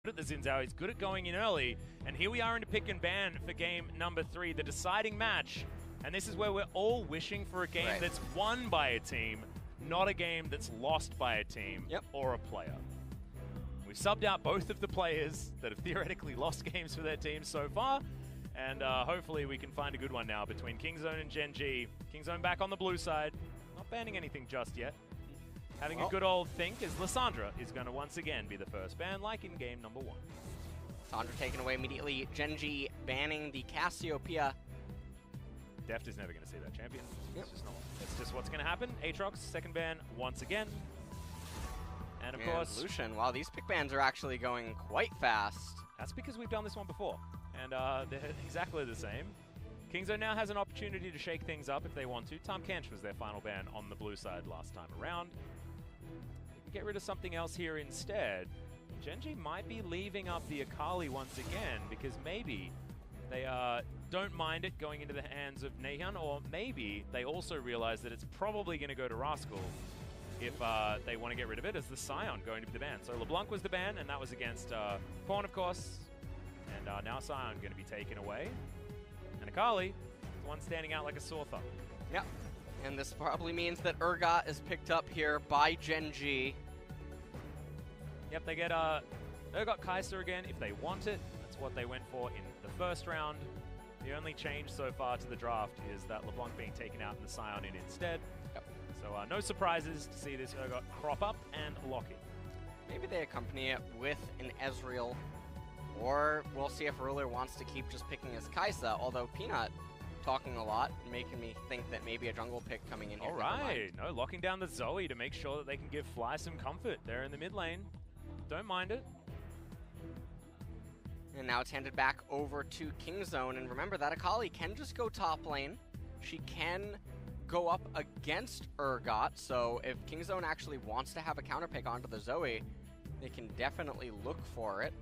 at the Zinzao, he's good at going in early, and here we are into pick and ban for game number 3, the deciding match. And this is where we're all wishing for a game that's won by a team, not a game that's lost by a team or a player. We've subbed out both of the players that have theoretically lost games for their teams so far, and hopefully we can find a good one now between Kingzone and Gen G. Kingzone back on the blue side, not banning anything just yet. Having a good old think as Lissandra is going to once again be the first ban, like in game number 1. Lissandra taken away immediately. Gen G banning the Cassiopeia. Deft is never going to see that champion. It's just not. It's just what's going to happen. Aatrox, second ban once again. And of course, Lucian. Wow, these pick bans are actually going quite fast. That's because we've done this one before. And they're exactly the same. Kingzone now has an opportunity to shake things up if they want to. Tom Kench was their final ban on the blue side last time around. Get rid of something else here instead. Gen G might be leaving up the Akali once again because maybe they don't mind it going into the hands of Naehyun, or maybe they also realize that it's probably going to go to Rascal if they want to get rid of it as the Scion going to be the ban. So LeBlanc was the ban, and that was against Pawn, of course. And now Scion going to be taken away. And Akali, the one standing out like a sore thumb. Yep. And this probably means that Urgot is picked up here by Gen G. Yep, they get Urgot Kai'Sa again if they want it. That's what they went for in the first round. The only change so far to the draft is that LeBlanc being taken out and the Scion in instead. Yep. So no surprises to see this Urgot crop up and lock it. Maybe they accompany it with an Ezreal. Or we'll see if Ruler wants to keep just picking his Kai'Sa, although Peanut talking a lot, making me think that maybe a jungle pick coming in here. All right, no, locking down the Zoe to make sure that they can give Fly some comfort there in the mid lane. Don't mind it. And now it's handed back over to Kingzone, and remember that Akali can just go top lane. She can go up against Urgot, so if Kingzone actually wants to have a counter pick onto the Zoe, they can definitely look for it.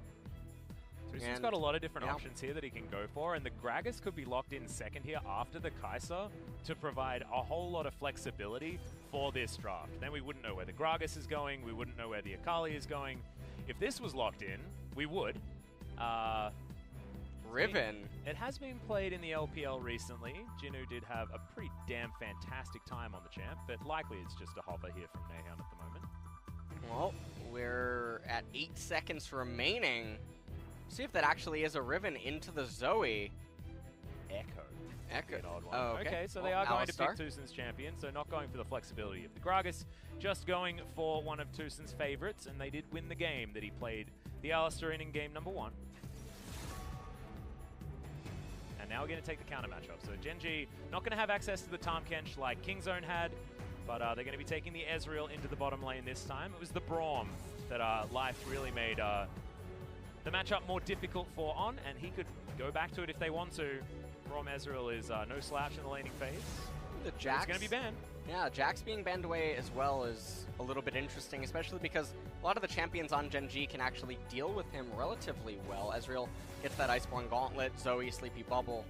So he's got a lot of different options here that he can go for, and the Gragas could be locked in second here after the Kai'Sa to provide a whole lot of flexibility for this draft. Then we wouldn't know where the Gragas is going, we wouldn't know where the Akali is going. If this was locked in, we would. Riven. It has been played in the LPL recently. Jinnu did have a pretty damn fantastic time on the champ, but likely it's just a hover here from Naehyun at the moment. Well, we're at 8 seconds remaining. See if that actually is a Riven into the Zoe. Echo. Echo. An odd one. Oh, okay, so they are going to pick Tusin's champion, so not going for the flexibility of the Gragas, just going for one of Tusin's favorites, and they did win the game that he played the Alistar in game number 1. And now we're going to take the counter matchup. So Gen G not going to have access to the Tahm Kench like Kingzone had, but they're going to be taking the Ezreal into the bottom lane this time. It was the Braum that Life really made the matchup more difficult for On, and he could go back to it if they want to. Braum Ezreal is no slouch in the laning phase. The Jax is going to be banned. Yeah, Jax being banned away as well is a little bit interesting, especially because a lot of the champions on Gen G can actually deal with him relatively well. Ezreal gets that Iceborne Gauntlet, Zoe, Sleepy Bubble.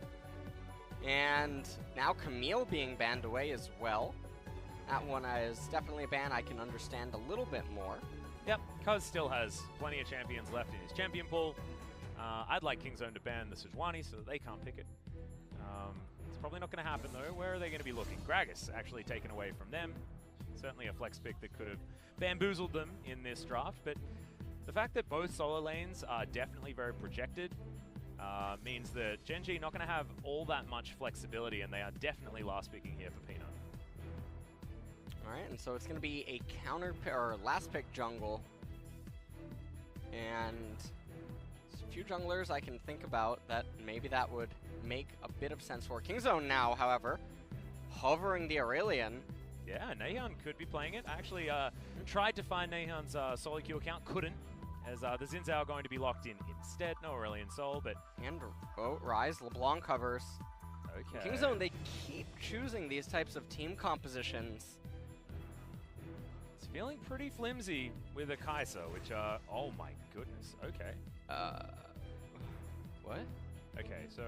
And now Camille being banned away as well. That one is definitely a ban I can understand a little bit more. Yep, Cuz still has plenty of champions left in his champion pool. I'd like Kingzone to ban the Sejuani so that they can't pick it. It's probably not going to happen though. Where are they going to be looking? Gragas actually taken away from them. Certainly a flex pick that could have bamboozled them in this draft, but the fact that both solo lanes are definitely very projected means that Gen G not going to have all that much flexibility, and they are definitely last picking here for Peanut. All right, and so it's going to be a counter pick, or last pick jungle. And a few junglers I can think about that maybe that would make a bit of sense for. Kingzone now, however, hovering the Aurelion. Yeah, Naehyun could be playing it. I actually tried to find Naehyun's solo queue account, couldn't, as the Zinzao are going to be locked in instead. No Aurelion Soul, but... And Rise, LeBlanc covers. Okay. Kingzone, they keep choosing these types of team compositions. It's feeling pretty flimsy with a Kai'Sa, which, oh my goodness, okay. What? Okay, so,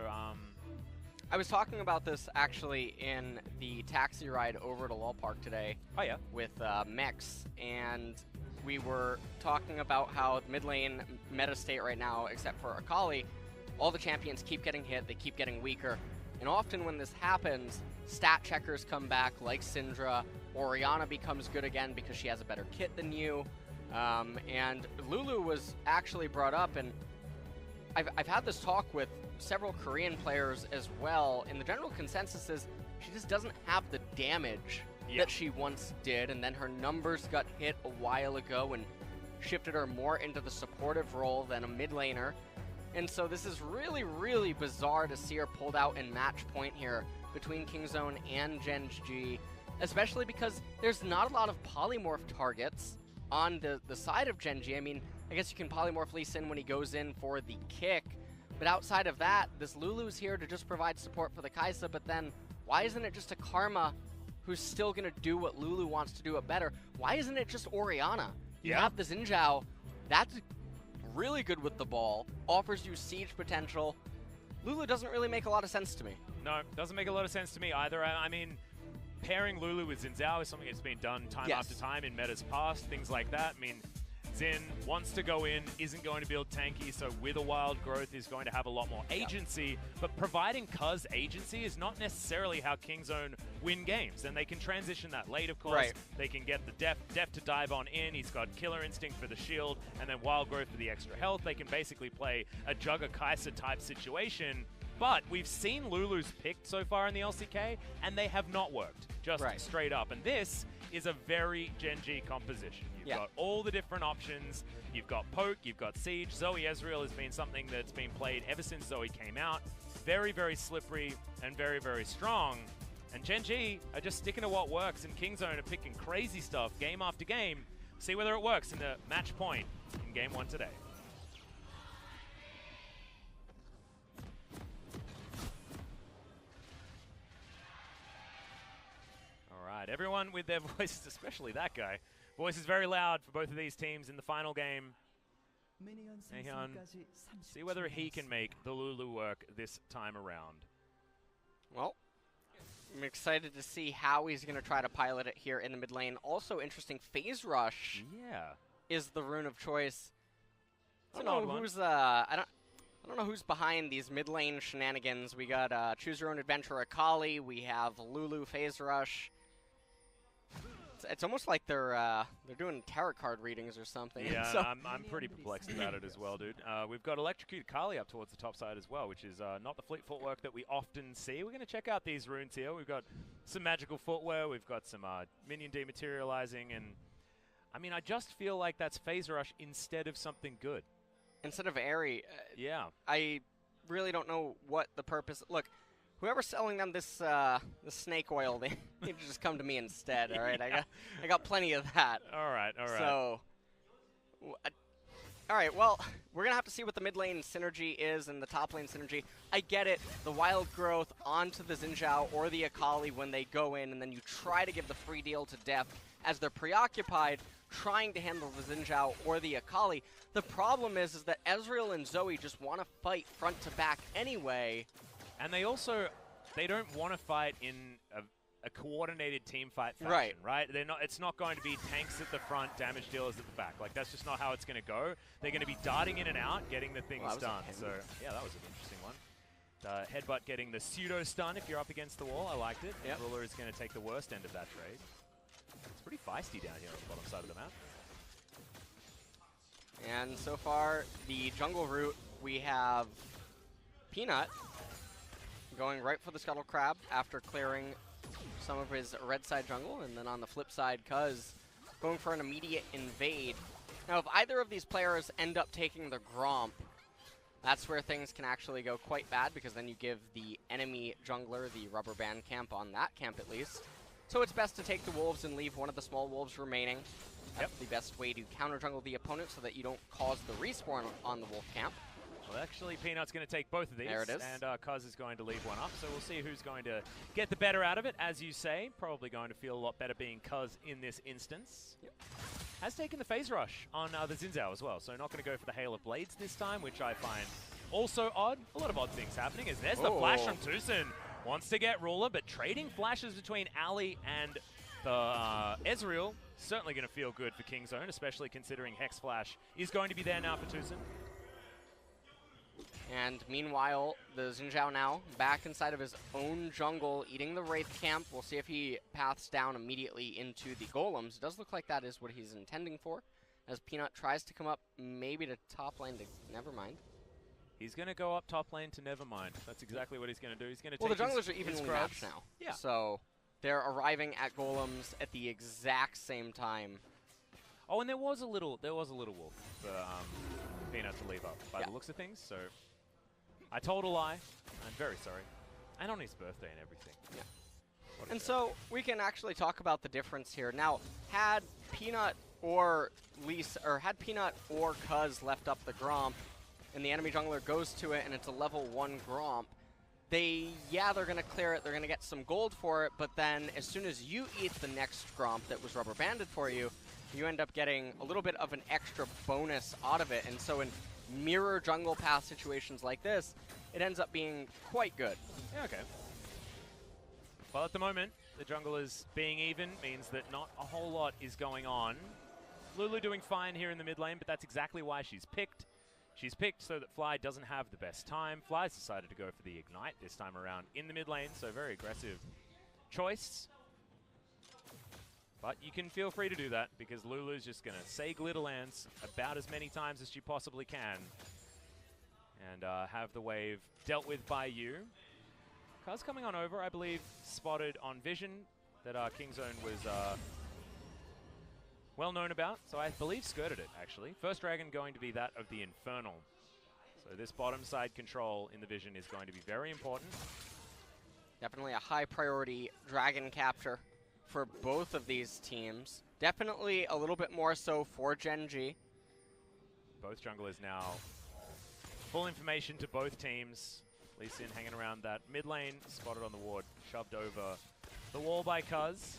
I was talking about this actually in the taxi ride over to Lol Park today. Oh yeah. With Mex, and we were talking about how mid lane meta state right now, except for Akali, all the champions keep getting hit, they keep getting weaker. And often when this happens, stat checkers come back like Syndra, Orianna becomes good again because she has a better kit than you. And Lulu was actually brought up, and I've had this talk with several Korean players as well, and the general consensus is she just doesn't have the damage that she once did, and then her numbers got hit a while ago and shifted her more into the supportive role than a mid laner. And so this is really, really bizarre to see her pulled out in match point here between Kingzone and Gen G, especially because there's not a lot of polymorph targets on the side of Gen G. I mean, I guess you can polymorph Lee Sin when he goes in for the kick, but outside of that, this Lulu's here to just provide support for the Kai'Sa, but then why isn't it just a Karma who's still going to do what Lulu wants to do it better? Why isn't it just Orianna? You have the Xin Zhao, that's really good with the ball, offers you siege potential. Lulu doesn't really make a lot of sense to me. No, doesn't make a lot of sense to me either. I mean, pairing Lulu with Xin Zhao is something that's been done time after time in metas past, things like that. I mean, Xin wants to go in, isn't going to build tanky, so with a wild growth is going to have a lot more agency, but providing Cuz agency is not necessarily how Kingzone win games, and they can transition that late, of course. They can get the def to dive on in, he's got Killer Instinct for the shield, and then wild growth for the extra health. They can basically play a Jugger Kai'Sa type situation, but we've seen Lulu's picked so far in the LCK, and they have not worked, just straight up, and this is a very Gen G composition. You've got all the different options. You've got Poke, you've got Siege. Zoe Ezreal has been something that's been played ever since Zoe came out. Very, very slippery and very, very strong. And Gen G are just sticking to what works, and Kingzone are picking crazy stuff game after game. See whether it works in the match point in Game 1 today. Everyone with their voices, especially that guy. Voice is very loud for both of these teams in the final game. Taehyun, see whether he can make the Lulu work this time around. Well, I'm excited to see how he's going to try to pilot it here in the mid lane. Also interesting, Phase Rush is the rune of choice. I don't know who's I don't know who's behind these mid lane shenanigans. We got Choose Your Own Adventure Akali, we have Lulu Phase Rush. It's almost like they're doing tarot card readings or something. Yeah, so I'm pretty perplexed about it as well, dude. We've got Electrocuted Kali up towards the top side as well, which is not the fleet footwork that we often see. We're going to check out these runes here. We've got some magical footwear. We've got some minion dematerializing. And, I mean, I just feel like that's Phase Rush instead of something good. Instead of Airy. I really don't know what the purpose... Look, whoever's selling them this snake oil, they need to just come to me instead. All right, I got plenty of that. All right. So, all right. Well, we're gonna have to see what the mid lane synergy is and the top lane synergy. I get it. The wild growth onto the Xin Zhao or the Akali when they go in, and then you try to give the free deal to Def as they're preoccupied trying to handle the Xin Zhao or the Akali. The problem is that Ezreal and Zoe just want to fight front to back anyway. And they don't want to fight in a coordinated team fight fashion, right? They're not. It's not going to be tanks at the front, damage dealers at the back. Like, that's just not how it's going to go. They're going to be darting in and out, getting the things done. So, yeah, that was an interesting one. Headbutt getting the pseudo stun if you're up against the wall. I liked it. Ruler is going to take the worst end of that trade. It's pretty feisty down here on the bottom side of the map. And so far, the jungle route, we have Peanut going right for the Scuttle Crab after clearing some of his red side jungle, and then on the flip side, Cuz going for an immediate invade. Now, if either of these players end up taking the Gromp, that's where things can actually go quite bad, because then you give the enemy jungler the rubber band camp on that camp at least. So it's best to take the wolves and leave one of the small wolves remaining. That's the best way to counter jungle the opponent so that you don't cause the respawn on the wolf camp. Well, actually, Peanut's going to take both of these. There it is. And Cuz is going to leave one up. So we'll see who's going to get the better out of it. As you say, probably going to feel a lot better being Cuz in this instance. Has taken the Phase Rush on the Xin Zhao as well. So not going to go for the Hail of Blades this time, which I find also odd. A lot of odd things happening. As there's the flash from Tucson. Wants to get Ruler, but trading flashes between Ali and the Ezreal certainly going to feel good for Kingzone, especially considering Hex Flash is going to be there now for Tucson. And meanwhile, the Xin Zhao now back inside of his own jungle, eating the Wraith Camp. We'll see if he paths down immediately into the Golems. It does look like that is what he's intending for, as Peanut tries to come up maybe to top lane to Nevermind. He's going to go up top lane to Nevermind. That's exactly what he's going to do. He's going to Well, take the junglers are evenly matched now. Yeah. So they're arriving at Golems at the exact same time. Oh, and there was a little wolf for Peanut to leave up by the looks of things. So I told a lie. I'm very sorry. And on his birthday and everything. Yeah. And so we can actually talk about the difference here. Now, had Peanut or Cuz left up the Gromp, and the enemy jungler goes to it, and it's a level 1 Gromp, they're going to clear it, they're going to get some gold for it, but then as soon as you eat the next Gromp that was rubber banded for you, you end up getting a little bit of an extra bonus out of it. And so in mirror jungle path situations like this, it ends up being quite good. Yeah, okay. Well, at the moment, the junglers being even means that not a whole lot is going on. Lulu doing fine here in the mid lane, but that's exactly why she's picked. She's picked so that Fly doesn't have the best time. Fly's decided to go for the Ignite this time around in the mid lane, so very aggressive choice. But you can feel free to do that, because Lulu's just going to say Glitterlands about as many times as she possibly can. And have the wave dealt with by you. Cuz coming on over, I believe, spotted on Vision that Kingzone was well known about. So I believe skirted it, actually. First dragon going to be that of the Infernal. So this bottom side control in the Vision is going to be very important. Definitely a high priority dragon capture for both of these teams. Definitely a little bit more so for Gen G. Both junglers now full information to both teams. Lee Sin hanging around that mid lane, spotted on the ward, shoved over the wall by Cuz.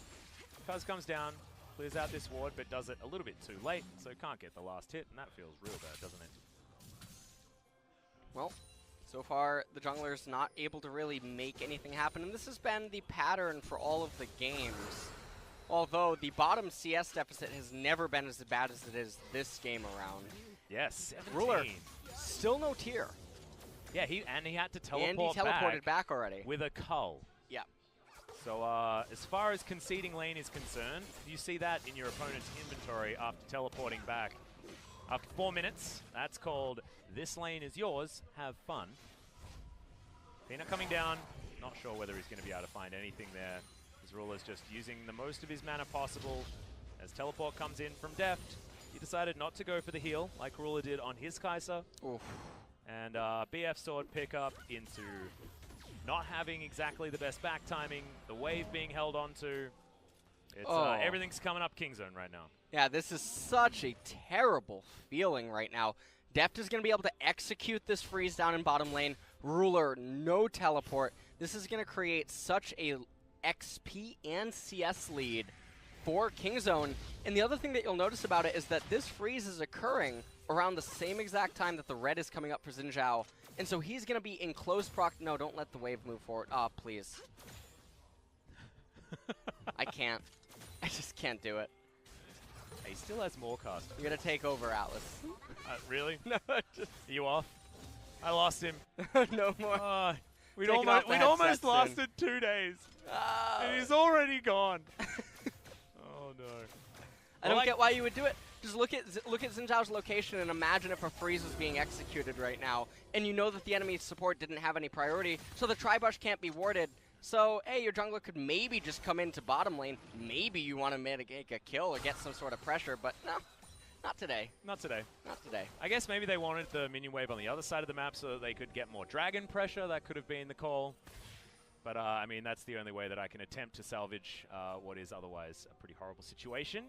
Cuz comes down, clears out this ward, but does it a little bit too late, so can't get the last hit, and that feels real bad, doesn't it? Well, so far the jungler's not able to really make anything happen, and this has been the pattern for all of the games. Although the bottom CS deficit has never been as bad as it is this game around. Yes, 17. Ruler, still no tier. Yeah, he had to teleport and he teleported back already. With a cull. Yeah. So as far as conceding lane is concerned, you see that in your opponent's inventory after teleporting back. After 4 minutes, that's called "This lane is yours, have fun." Peanut coming down, not sure whether he's going to be able to find anything there. His Ruler's just using the most of his mana possible. As teleport comes in from Deft, he decided not to go for the heal like Ruler did on his Kai'Sa. Oof. And BF sword pickup into not having exactly the best back timing, the wave being held onto. It's, everything's coming up Kingzone right now. Yeah, this is such a terrible feeling right now. Deft is going to be able to execute this freeze down in bottom lane. Ruler, no teleport. This is going to create such a XP and CS lead for Kingzone. And the other thing that you'll notice about it is that this freeze is occurring around the same exact time that the red is coming up for Xin Zhao. And so he's going to be in close no, don't let the wave move forward. Ah, please. I can't. I just can't do it. He still has more cast. I'm going to take over, Atlas. Really? No, Are you off? I lost him. No more. We'd almost lasted 2 days. And he's already gone. Oh, no. I don't get why you would do it. Just look at Xin Zhao's location and imagine if a freeze was being executed right now, and you know that the enemy support didn't have any priority, so the Tribush can't be warded. So, hey, your jungler could maybe just come into bottom lane. Maybe you want to make a kill or get some sort of pressure, but no, not today. Not today. Not today. I guess maybe they wanted the minion wave on the other side of the map so that they could get more dragon pressure. That could have been the call. But, I mean, that's the only way that I can attempt to salvage what is otherwise a pretty horrible situation.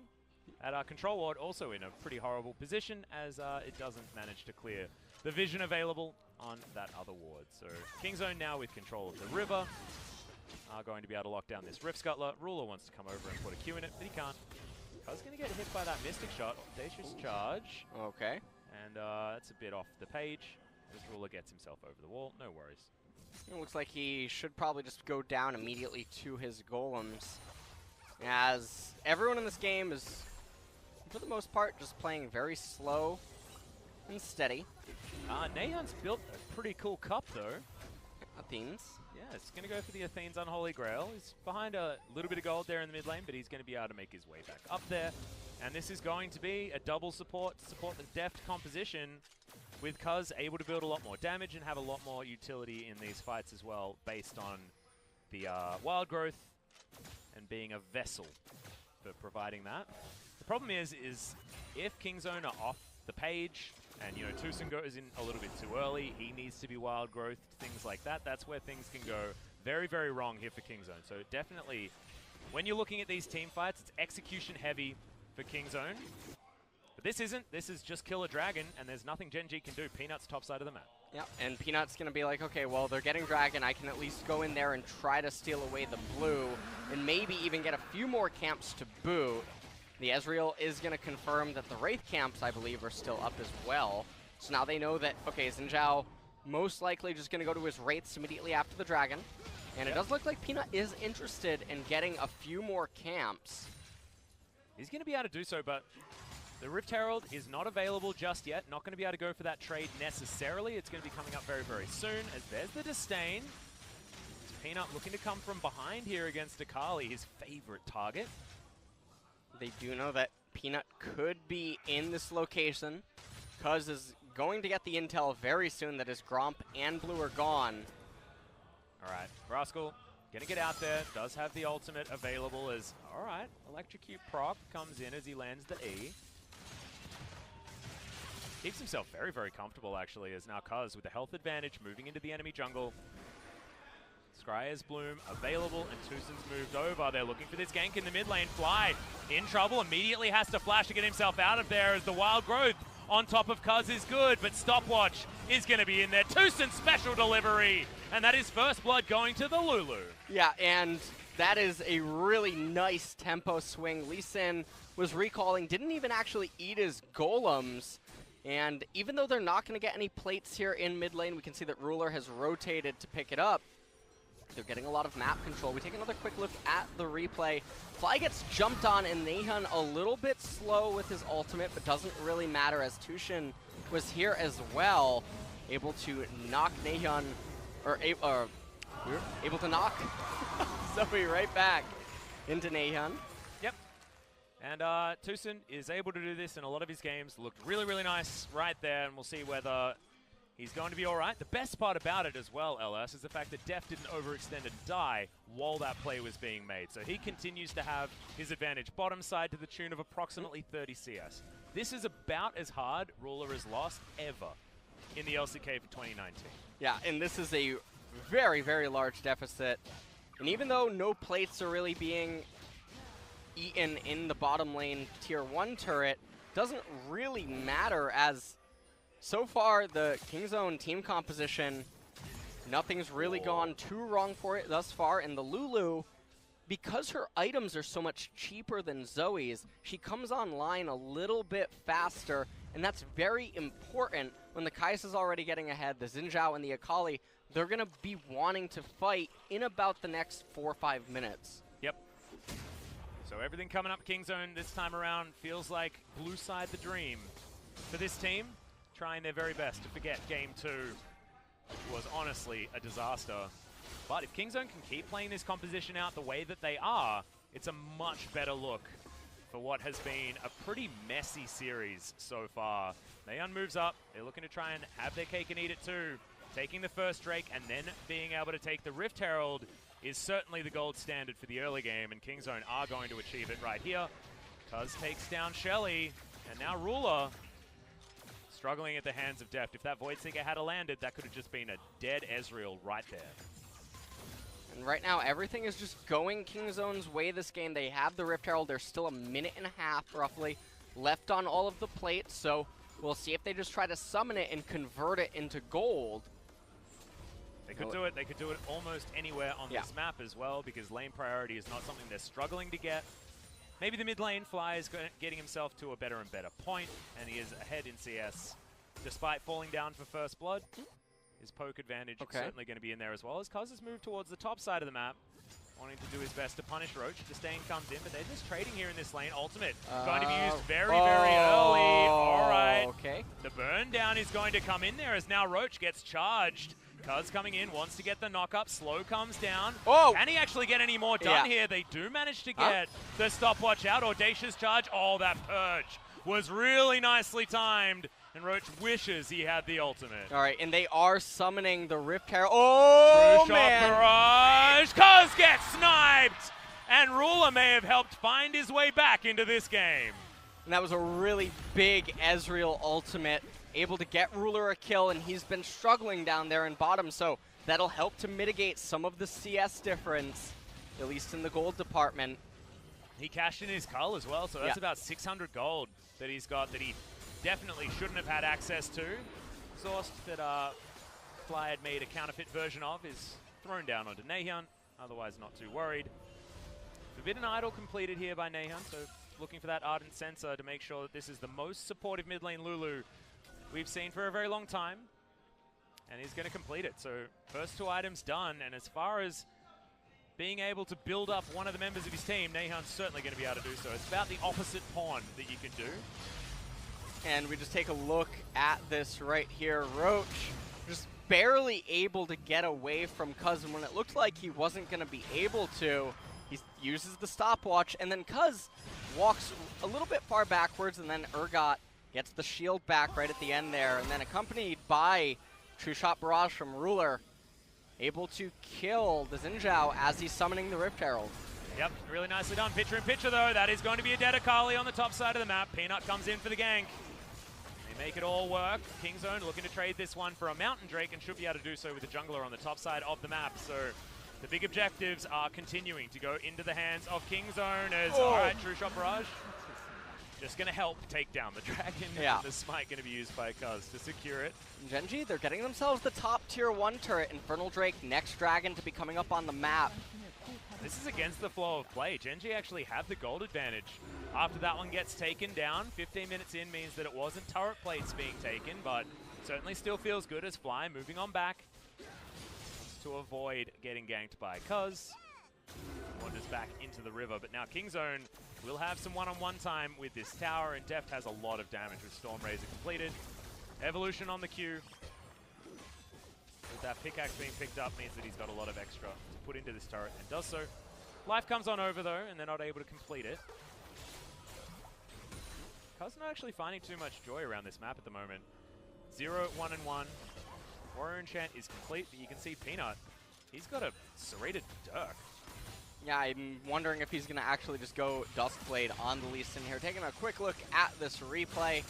At our control ward, also in a pretty horrible position, as it doesn't manage to clear the vision available on that other ward. So Kingzone now with control of the river are going to be able to lock down this Rift Scuttler. Ruler wants to come over and put a Q in it, but he can't. Cuz going to get hit by that Mystic Shot. Audacious Charge. Okay. And that's a bit off the page. As Ruler gets himself over the wall. No worries. It looks like he should probably just go down immediately to his golems. as everyone in this game is, for the most part, just playing very slow and steady. Nahan's built a pretty cool cup, though. Athenes. Yeah, it's going to go for the Athenes Unholy Grail. He's behind a little bit of gold there in the mid lane, but he's going to be able to make his way back up there. And this is going to be a double support the deft composition, with Cuz able to build a lot more damage and have a lot more utility in these fights as well, based on the wild growth and being a vessel for providing that. The problem is if Kingzone are off the page, and, you know, Tucson goes in a little bit too early, he needs to be wild growth, things like that. That's where things can go very, very wrong here for Kingzone. So definitely, when you're looking at these team fights, it's execution heavy for Kingzone. But this isn't. This is just kill a dragon, and there's nothing Gen G can do. Peanut's top side of the map. Yeah, and Peanut's going to be like, okay, well, they're getting dragon. I can at least go in there and try to steal away the blue, and maybe even get a few more camps to boot. The Ezreal is going to confirm that the Wraith camps, I believe, are still up as well. So now they know that, okay, Xin Zhao most likely just going to go to his Wraiths immediately after the dragon. And it does look like Peanut is interested in getting a few more camps. He's going to be able to do so, but the Rift Herald is not available just yet. Not going to be able to go for that trade necessarily. It's going to be coming up very, very soon. As there's the Disdain. It's Peanut looking to come from behind here against Akali, his favorite target. They do know that Peanut could be in this location. Cuz is going to get the intel very soon that his Gromp and Blue are gone. All right, Rascal gonna get out there. Does have the ultimate available as, all right, Electrocute proc comes in as he lands the E. Keeps himself very, very comfortable, actually, as now Cuz with the health advantage moving into the enemy jungle. Scryer's Bloom available, and Tucson's moved over. They're looking for this gank in the mid lane. Fly in trouble, immediately has to flash to get himself out of there as the wild growth on top of Cuz is good, but Stopwatch is going to be in there. Tucson special delivery, and that is first blood going to the Lulu. Yeah, and that is a really nice tempo swing. Lee Sin was recalling, didn't even actually eat his golems. And even though they're not going to get any plates here in mid lane, we can see that Ruler has rotated to pick it up. They're getting a lot of map control. We take another quick look at the replay. Fly gets jumped on, and Nahan a little bit slow with his ultimate, but doesn't really matter as Tushin was here as well, able to knock Nahan, or able to knock Zoe right back into Nahan. Yep. And Tucson is able to do this in a lot of his games. Looked really, really nice right there, and we'll see whether he's going to be all right. The best part about it as well, LS, is the fact that Def didn't overextend and die while that play was being made. So he continues to have his advantage bottom side to the tune of approximately 30 CS. This is about as hard Ruler has lost ever in the LCK for 2019. Yeah, and this is a very, very large deficit. And even though no plates are really being eaten in the bottom lane tier 1 turret, doesn't really matter, as so far the Kingzone team composition, nothing's really gone too wrong for it thus far. And the Lulu, because her items are so much cheaper than Zoe's, she comes online a little bit faster, and that's very important when the Kai'Sa's already getting ahead. The Xin Zhao and the Akali, they're going to be wanting to fight in about the next 4 or 5 minutes. Yep. So everything coming up Kingzone this time around feels like blue side the dream for this team, trying their very best to forget Game 2, which was honestly a disaster. But if Kingzone can keep playing this composition out the way that they are, it's a much better look for what has been a pretty messy series so far. Naeon moves up. They're looking to try and have their cake and eat it too. Taking the first Drake and then being able to take the Rift Herald is certainly the gold standard for the early game, and Kingzone are going to achieve it right here. Cuz takes down Shelly, and now Ruler struggling at the hands of Deft. If that Voidseeker had landed, that could have just been a dead Ezreal right there. And right now, everything is just going Kingzone's way this game. They have the Rift Herald. There's still a minute and a half, roughly, left on all of the plates. So we'll see if they just try to summon it and convert it into gold. They could do it. They could do it almost anywhere on this map as well, because lane priority is not something they're struggling to get. Maybe the mid lane Fly is getting himself to a better and better point, and he is ahead in CS. Despite falling down for first blood, his poke advantage is certainly going to be in there as well, as Cuz has moved towards the top side of the map. wanting to do his best to punish Roach. Disdain comes in, but they're just trading here in this lane. Ultimate going to be used very, very early. All right. Okay. The burn down is going to come in there as now Roach gets charged. Cuz coming in, wants to get the knock up. Slow comes down. Oh! Can he actually get any more done here? They do manage to get the stopwatch out. Audacious charge. Oh, that purge was really nicely timed. And Roach wishes he had the ultimate. All right, and they are summoning the Rift Herald. Oh, True man! Shot barrage. Cuz gets sniped! And Ruler may have helped find his way back into this game. And that was a really big Ezreal ultimate. Able to get Ruler a kill, and he's been struggling down there in bottom, so that'll help to mitigate some of the CS difference, at least in the gold department. He cashed in his cull as well, so that's about 600 gold that he's got that he definitely shouldn't have had access to. Exhaust that Fly had made a counterfeit version of is thrown down onto Nahyun, otherwise not too worried. Forbidden Idol completed here by Nahyun, so looking for that Ardent Sensor to make sure that this is the most supportive mid lane Lulu we've seen for a very long time. And he's going to complete it. So first 2 items done, and as far as being able to build up one of the members of his team, Nahyun's certainly going to be able to do so. It's about the opposite pawn that you can do. And we just take a look at this right here. Roach just barely able to get away from Cuz, and when it looked like he wasn't going to be able to, he uses the stopwatch, and then Cuz walks a little bit far backwards, and then Urgot gets the shield back right at the end there, and then accompanied by True Shot Barrage from Ruler, able to kill the Xin Zhao as he's summoning the Rift Herald. Yep, really nicely done. Picture in picture though, that is going to be a dead Akali on the top side of the map. Peanut comes in for the gank. They make it all work. Kingzone looking to trade this one for a Mountain Drake and should be able to do so with the jungler on the top side of the map. So the big objectives are continuing to go into the hands of Kingzone as, alright, True Shot Barrage. Just going to help take down the dragon. And the smite going to be used by Cuz to secure it. Gen.G, they're getting themselves the top tier 1 turret. Infernal Drake, next dragon to be coming up on the map. This is against the flow of play. Gen.G actually have the gold advantage. After that one gets taken down, 15 minutes in means that it wasn't turret plates being taken, but certainly still feels good as Fly moving on back to avoid getting ganked by Cuz. Wanders back into the river, but now Kingzone will have some one-on-one time with this tower, and Deft has a lot of damage with Storm Razor completed. Evolution on the queue. With that pickaxe being picked up means that he's got a lot of extra to put into this turret, and does so. Life comes on over though, and they're not able to complete it. Cuz not actually finding too much joy around this map at the moment. 0, 1, and 1. Warrior Enchant is complete, but you can see Peanut. He's got a serrated Dirk. Yeah, I'm wondering if he's going to actually just go Duskblade on the Lee Sin here. Taking a quick look at this replay.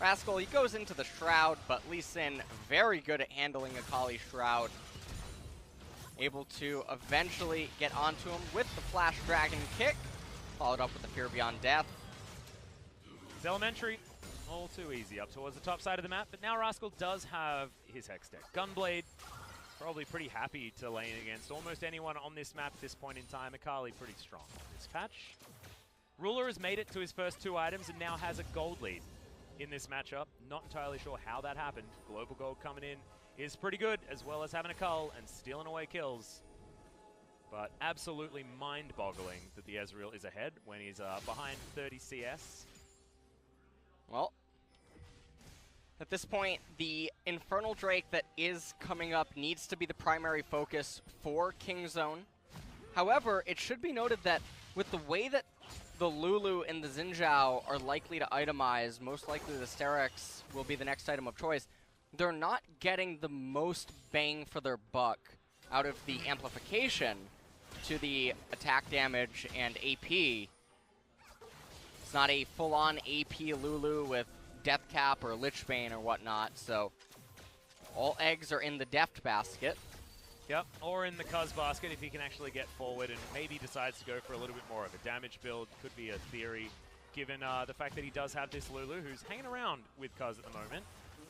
Rascal, he goes into the Shroud, but Lee Sin very good at handling Akali Shroud. Able to eventually get onto him with the Flash Dragon kick. Followed up with the Fear Beyond Death. It's elementary. All too easy up towards the top side of the map, but now Rascal does have his Hex deck. Gunblade. Probably pretty happy to lane against almost anyone on this map at this point in time. Akali pretty strong on this patch. Ruler has made it to his first 2 items and now has a gold lead in this matchup. Not entirely sure how that happened. Global Gold coming in is pretty good, as well as having a cull and stealing away kills. But absolutely mind-boggling that the Ezreal is ahead when he's behind 30 CS. Well, at this point, the Infernal Drake that is coming up needs to be the primary focus for Kingzone. However, it should be noted that with the way that the Lulu and the Xin Zhao are likely to itemize, most likely the Sterex will be the next item of choice, they're not getting the most bang for their buck out of the amplification to the attack damage and AP. It's not a full-on AP Lulu with Death Cap or Lichbane or whatnot, so all eggs are in the Deft basket. Yep, or in the Cuz basket if he can actually get forward and maybe decides to go for a little bit more of a damage build. Could be a theory, given the fact that he does have this Lulu who's hanging around with Cuz at the moment.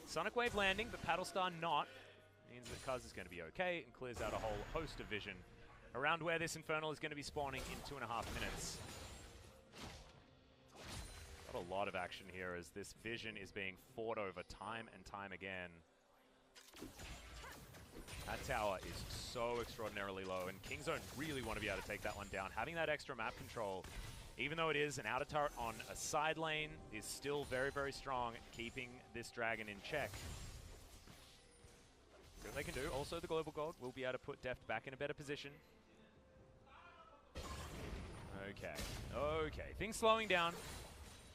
Sonic Wave landing, but Paddlestar not. Means that Cuz is going to be okay and clears out a whole host of vision around where this Infernal is going to be spawning in 2.5 minutes. Got a lot of action here as this vision is being fought over time and time again. That tower is so extraordinarily low, and Kingzone really want to be able to take that one down. Having that extra map control, even though it is an outer turret on a side lane, is still very, very strong, keeping this dragon in check. See what they can do. Also, the Global Gold will be able to put Deft back in a better position. Okay. Okay. Things slowing down.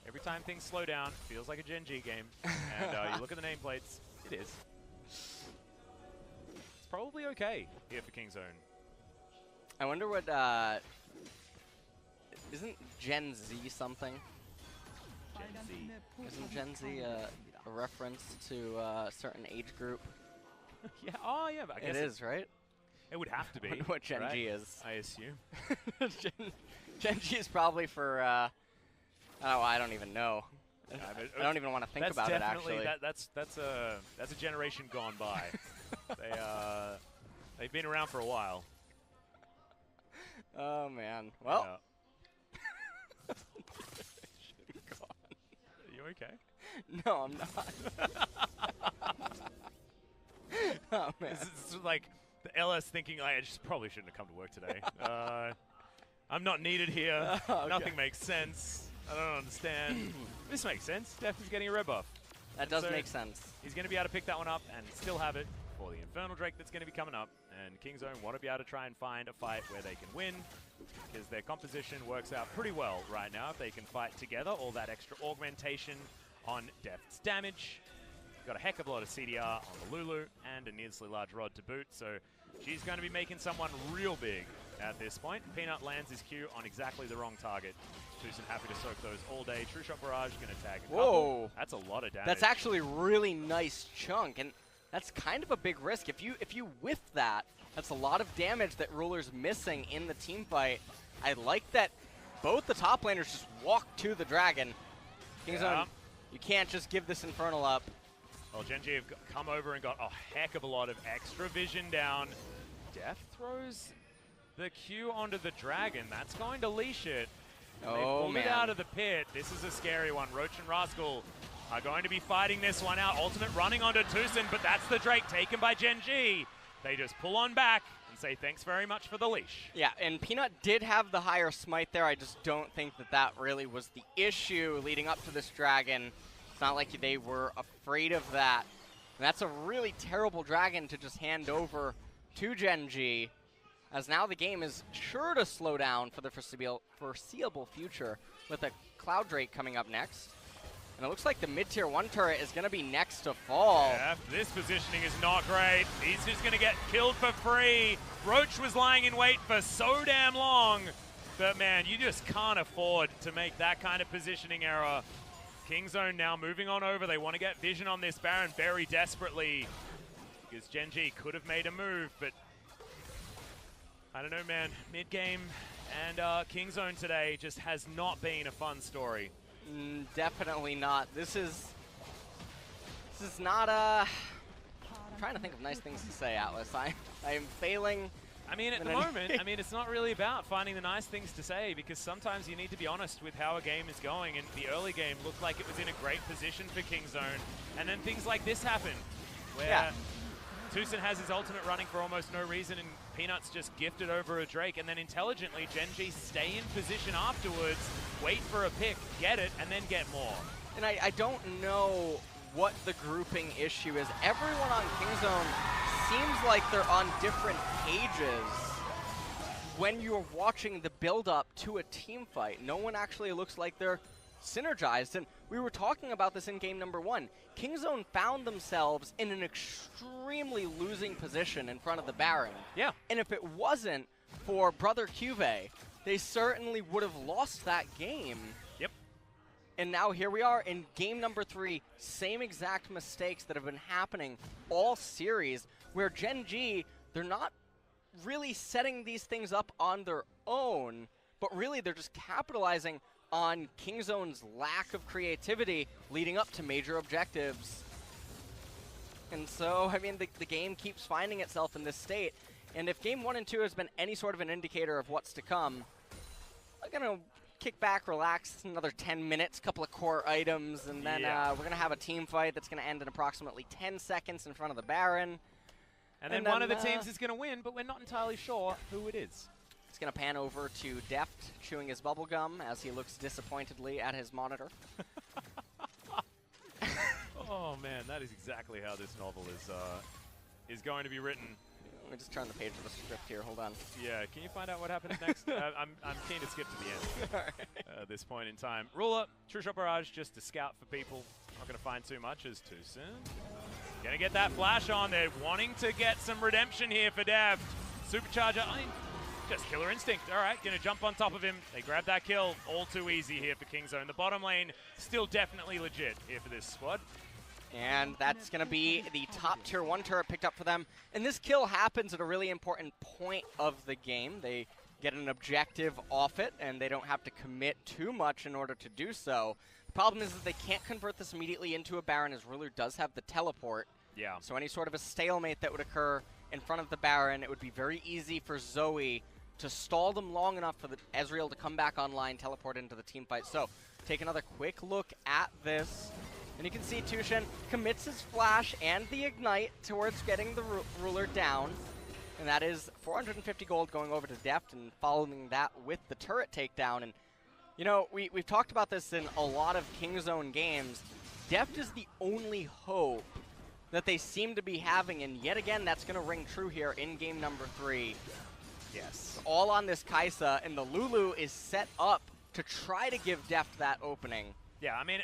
Every time things slow down, feels like a Gen G game. And you look at the nameplates, it is. It's probably okay here for Kingzone. I wonder what, isn't Gen Z something? Gen Z. Isn't Gen Z a reference to a certain age group? Yeah, oh yeah, but I guess it is, right? It would have to be. What Gen right? G is. I assume. Gen G is probably for, oh, I don't even know. I don't even want to think about it, actually. That's a generation gone by. They've been around for a while. Oh, man. Well. Yeah. Are you okay? No, I'm not. Oh, man. This is like the LS thinking, I just probably shouldn't have come to work today. I'm not needed here. Okay. Nothing makes sense. I don't understand. This makes sense. Def is getting a red buff. That does make sense. He's going to be able to pick that one up and still have it for the Infernal Drake that's going to be coming up. And Kingzone want to be able to try and find a fight where they can win, because their composition works out pretty well right now. If they can fight together, all that extra augmentation on Deft's damage. Got a heck of a lot of CDR on the Lulu and a needlessly large rod to boot, so she's going to be making someone real big at this point. Peanut lands his Q on exactly the wrong target. Tucson happy to soak those all day. True Shot Barrage going to tag a couple. Whoa. That's a lot of damage. That's actually a really nice chunk, and that's kind of a big risk. If you whiff that, that's a lot of damage that Ruler's missing in the team fight. I like that both the top laners just walk to the dragon. Kingzone, you can't just give this Infernal up. Well, Gen G have come over and got a heck of a lot of extra vision down. Def throws the Q onto the dragon. That's going to leash it. They pulled it out of the pit. This is a scary one. Roach and Rascal are going to be fighting this one out. Ultimate running onto Tucson, but that's the Drake taken by Gen G. They just pull on back and say thanks very much for the leash. Yeah, and Peanut did have the higher smite there. I just don't think that that really was the issue leading up to this dragon. It's not like they were afraid of that. And that's a really terrible dragon to just hand over to Gen G, as now the game is sure to slow down for the foreseeable future with a Cloud Drake coming up next. And it looks like the mid-tier 1 turret is going to be next to fall. Yeah, this positioning is not great. He's just going to get killed for free. Roach was lying in wait for so damn long. But man, you just can't afford to make that kind of positioning error. Kingzone now moving on over. They want to get vision on this Baron very desperately, because Gen G could have made a move, but I don't know, man. Mid-game and Kingzone today just has not been a fun story. Definitely not. This is not a... I'm trying to think of nice things to say, Atlas. I am failing. I mean, at the moment, I mean, it's not really about finding the nice things to say, because sometimes you need to be honest with how a game is going, and the early game looked like it was in a great position for Kingzone, and then things like this happen, where Tucson has his ultimate running for almost no reason, and Peanut's just gifted over a Drake, and then intelligently, Gen G stay in position afterwards, wait for a pick, get it, and then get more. And I don't know what the grouping issue is. Everyone on Kingzone seems like they're on different pages when you're watching the build-up to a team fight. No one actually looks like they're synergized, and we were talking about this in game number 1. Kingzone found themselves in an extremely losing position in front of the Baron. Yeah. And if it wasn't for Brother Cuvée, they certainly would have lost that game. Yep. And now here we are in game number 3, same exact mistakes that have been happening all series, where Gen G, they're not really setting these things up on their own, but really they're just capitalizing on Kingzone's lack of creativity leading up to major objectives. And so, I mean, the game keeps finding itself in this state. And if game 1 and 2 has been any sort of an indicator of what's to come, I'm going to kick back, relax, another 10 minutes, couple of core items, and then we're going to have a team fight that's going to end in approximately 10 seconds in front of the Baron. And then one of the teams is going to win, but we're not entirely sure who it is. He's going to pan over to Deft, chewing his bubble gum as he looks disappointedly at his monitor. Oh man, that is exactly how this novel is going to be written. Let me just turn the page of the script here. Hold on. Yeah, can you find out what happens next? I'm keen to skip to the end at this point in time. Ruler, True Shot Barrage, just to scout for people. Not going to find too much as too soon. Going to get that flash on. They're wanting to get some redemption here for Deft. Supercharger, just Killer Instinct. All right, going to jump on top of him. They grab that kill. All too easy here for Kingzone. The bottom lane still definitely legit here for this squad. And that's going to be the top tier 1 turret picked up for them. And this kill happens at a really important point of the game. They get an objective off it, and they don't have to commit too much in order to do so. The problem is that they can't convert this immediately into a Baron, as Ruler does have the teleport. Yeah. So any sort of a stalemate that would occur in front of the Baron, it would be very easy for Zoe to stall them long enough for the Ezreal to come back online, teleport into the team fight. So take another quick look at this. And you can see Tushin commits his flash and the ignite towards getting the Ruler down. And that is 450 gold going over to Deft and following that with the turret takedown. And, you know, we've talked about this in a lot of Kingzone games. Deft is the only hope that they seem to be having. And yet again, that's going to ring true here in game number 3. Yes. All on this Kai'Sa, and the Lulu is set up to try to give Deft that opening. Yeah, I mean,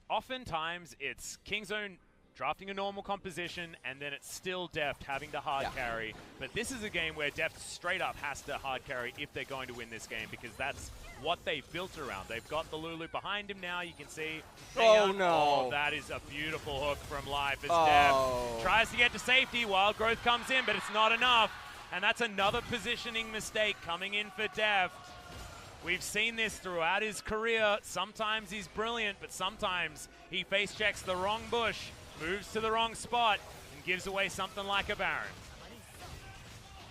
oftentimes it's Kingzone drafting a normal composition, and then it's still Deft having to hard carry. But this is a game where Deft straight up has to hard carry if they're going to win this game, because that's what they've built around. They've got the Lulu behind him now, you can see. Oh, no. Oh, that is a beautiful hook from Life as Deft tries to get to safety. Wild Growth comes in, but it's not enough. And that's another positioning mistake coming in for Deft. We've seen this throughout his career. Sometimes he's brilliant, but sometimes he face checks the wrong bush, moves to the wrong spot, and gives away something like a Baron.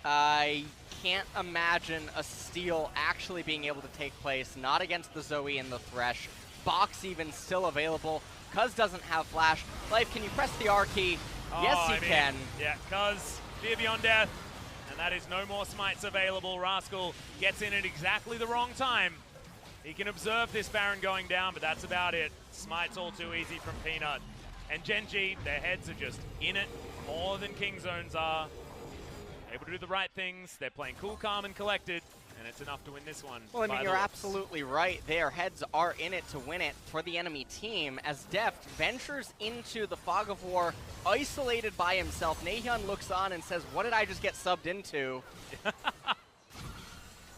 I can't imagine a steal actually being able to take place, not against the Zoe and the Thresh. Box even still available. Cuz doesn't have flash. Life, can you press the R key? Yes, he can. Yeah, Cuz, Fear Beyond Death. And that is no more smites available. Rascal gets in at exactly the wrong time. He can observe this Baron going down, but that's about it. Smites all too easy from Peanut. And Genji, their heads are just in it more than Kingzone's are. Able to do the right things. They're playing cool, calm, and collected. And it's enough to win this one. Well, I mean, you're absolutely right. Their heads are in it to win it for the enemy team as Deft ventures into the fog of war, isolated by himself. Nahyun looks on and says, what did I just get subbed into?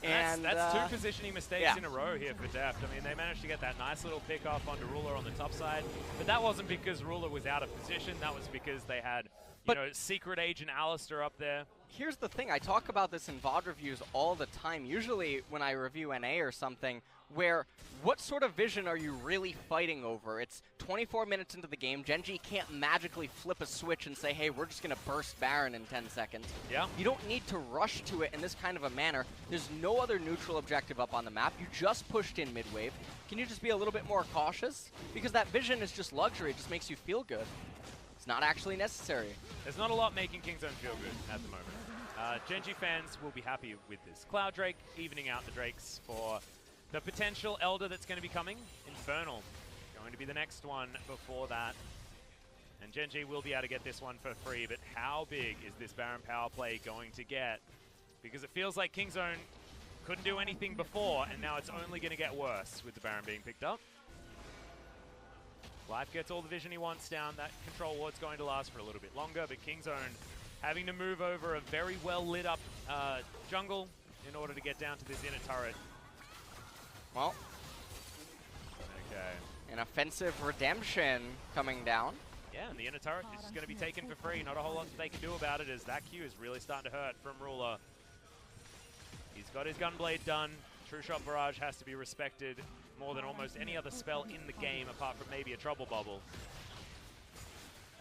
And that's two positioning mistakes in a row here for Deft. I mean, they managed to get that nice little pick off onto Ruler on the top side, but that wasn't because Ruler was out of position. That was because they had, you know, Secret Agent Alistair up there. Here's the thing. I talk about this in VOD reviews all the time, usually when I review NA or something, where what sort of vision are you really fighting over? It's 24 minutes into the game. Genji can't magically flip a switch and say, hey, we're just going to burst Baron in 10 seconds. Yeah. You don't need to rush to it in this kind of a manner. There's no other neutral objective up on the map. You just pushed in mid-wave. Can you just be a little bit more cautious? Because that vision is just luxury. It just makes you feel good. It's not actually necessary. There's not a lot making Kingzone feel good at the moment. Genji fans will be happy with this. Cloud Drake evening out the Drakes for the potential Elder that's going to be coming. Infernal going to be the next one before that. And Genji will be able to get this one for free, but how big is this Baron power play going to get? Because it feels like Kingzone couldn't do anything before, and now it's only going to get worse with the Baron being picked up. Life gets all the vision he wants down. That control ward's going to last for a little bit longer, but Kingzone having to move over a very well lit up jungle in order to get down to this inner turret. Well, okay. An offensive redemption coming down. Yeah, and the inner turret is just going to be taken for free. Not a whole lot that they can do about it, as that Q is really starting to hurt from Ruler. He's got his Gunblade done. True Shot Barrage has to be respected more than almost any other spell in the game, apart from maybe a Trouble Bubble.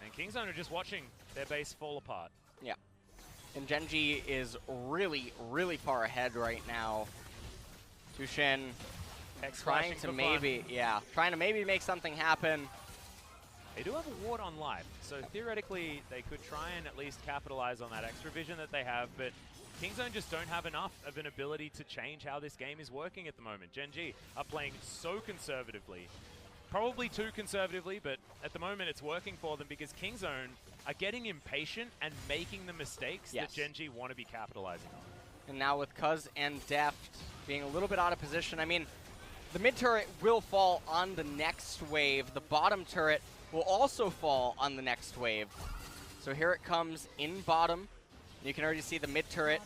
And Kingzone are just watching their base fall apart. Yeah. And Genji is really, really far ahead right now. Tushin trying to maybe make something happen. They do have a ward on life, so theoretically they could try and at least capitalize on that extra vision that they have, but Kingzone just don't have enough of an ability to change how this game is working at the moment. Gen G are playing so conservatively. Probably too conservatively, but at the moment it's working for them because Kingzone are getting impatient and making the mistakes that Gen G want to be capitalizing on. And now with Cuz and Deft being a little bit out of position, I mean, the mid turret will fall on the next wave. The bottom turret will also fall on the next wave. So here it comes in bottom. You can already see the mid turret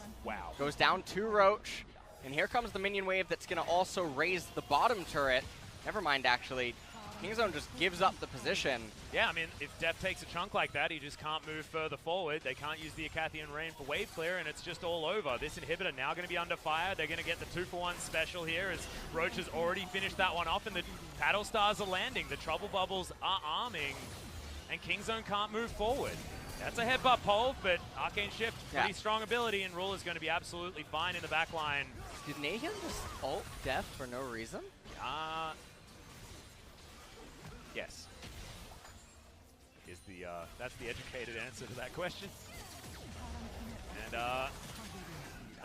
goes down to Roach. And here comes the minion wave that's going to also raise the bottom turret. Never mind, actually. Kingzone just gives up the position. Yeah, I mean, if Deft takes a chunk like that, he just can't move further forward. They can't use the Acathian Rain for wave clear, and it's just all over. This inhibitor now going to be under fire. They're going to get the 2-for-1 special here as Roach has already finished that one off, and the Paddle Stars are landing. The Trouble Bubbles are arming, and Kingzone can't move forward. That's a headbutt pole, but Arcane Shift, pretty strong ability, and Ruler's going to be absolutely fine in the back line. Did Nahian just ult Deft for no reason? Yes. Is the that's the educated answer to that question. And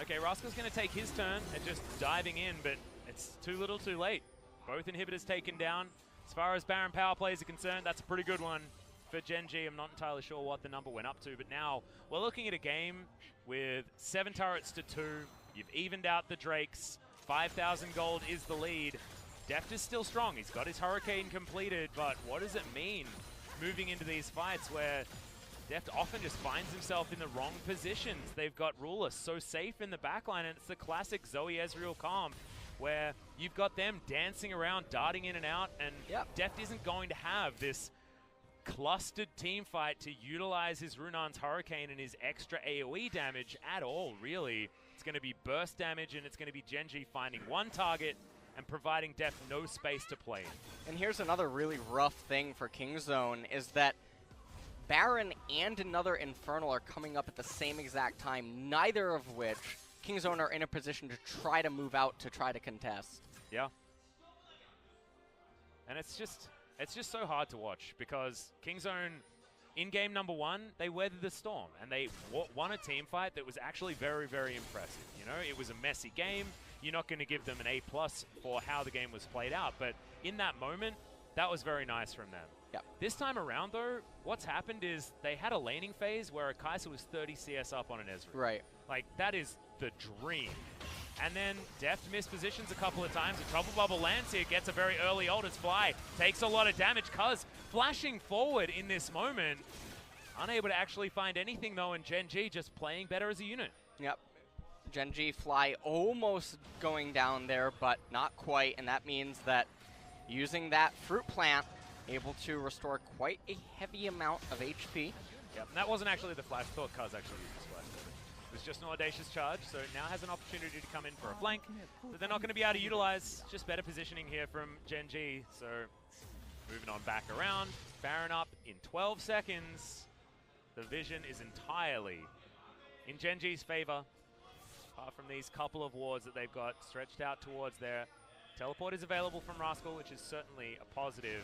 okay, Rascal's going to take his turn at just diving in, but it's too little, too late. Both inhibitors taken down. As far as Baron power plays are concerned, that's a pretty good one for Gen G. I'm not entirely sure what the number went up to, but now we're looking at a game with 7 turrets to 2. You've evened out the Drakes. 5,000 gold is the lead. Deft is still strong. He's got his Hurricane completed, but what does it mean moving into these fights where Deft often just finds himself in the wrong positions? They've got Ruler so safe in the backline, and it's the classic Zoe Ezreal comp where you've got them dancing around, darting in and out, and Deft isn't going to have this clustered team fight to utilize his Runan's Hurricane and his extra AoE damage at all, really. It's going to be burst damage, and it's going to be Gen G finding one target and providing Deft no space to play in. And here's another really rough thing for Kingzone is that Baron and another Infernal are coming up at the same exact time, neither of which Kingzone are in a position to try to move out to try to contest. Yeah. And it's just so hard to watch because Kingzone, in game number 1, they weathered the storm and they won a team fight that was actually very, very impressive. You know, it was a messy game. You're not going to give them an A+ for how the game was played out, but in that moment, that was very nice from them. Yep. This time around, though, what's happened is they had a laning phase where a Kai'Sa was 30 CS up on an Ezreal. Right. Like, that is the dream. And then Deft missed positions a couple of times. The Trouble Bubble lands here, gets a very early ult as Fly. Takes a lot of damage, Cuz flashing forward in this moment. Unable to actually find anything, though, and Gen G just playing better as a unit. Yep. Gen G Fly almost going down there, but not quite, and that means that using that Fruit Plant, able to restore quite a heavy amount of HP. Yep, and that wasn't actually the flash. I thought Cuz actually used his flash. It was just an Audacious Charge, so it now has an opportunity to come in for a flank that they're not going to be able to utilize. Just better positioning here from Gen G, so moving on back around. Baron up in 12 seconds. The vision is entirely in Gen G's favor. Apart from these couple of wards that they've got stretched out towards there. Teleport is available from Rascal, which is certainly a positive.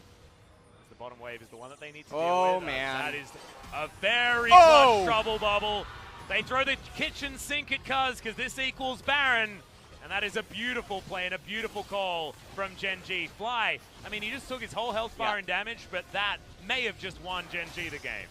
As the bottom wave is the one that they need to deal with. Oh, man. That is a very clutch Trouble Bubble. They throw the kitchen sink at Cuz because this equals Baron. And that is a beautiful play and a beautiful call from Gen G. Fly, I mean, he just took his whole health bar in damage, but that may have just won Gen G the game.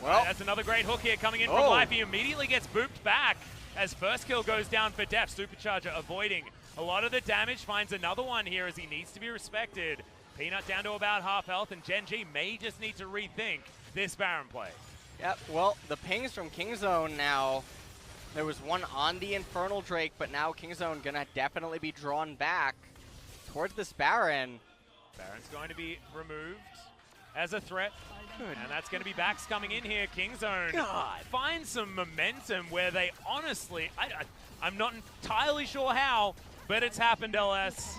Well, that's another great hook here coming in from Life. He immediately gets booped back as first kill goes down for Deft. Supercharger avoiding a lot of the damage, finds another one here as he needs to be respected. Peanut down to about half health, and Gen G may just need to rethink this Baron play. Yep, well, the pings from Kingzone now. There was one on the Infernal Drake, but now Kingzone gonna definitely be drawn back towards this Baron. Baron's going to be removed as a threat. And that's going to be backs coming in here. Kingzone finds some momentum where they honestly, I'm not entirely sure how, but it's happened, LS.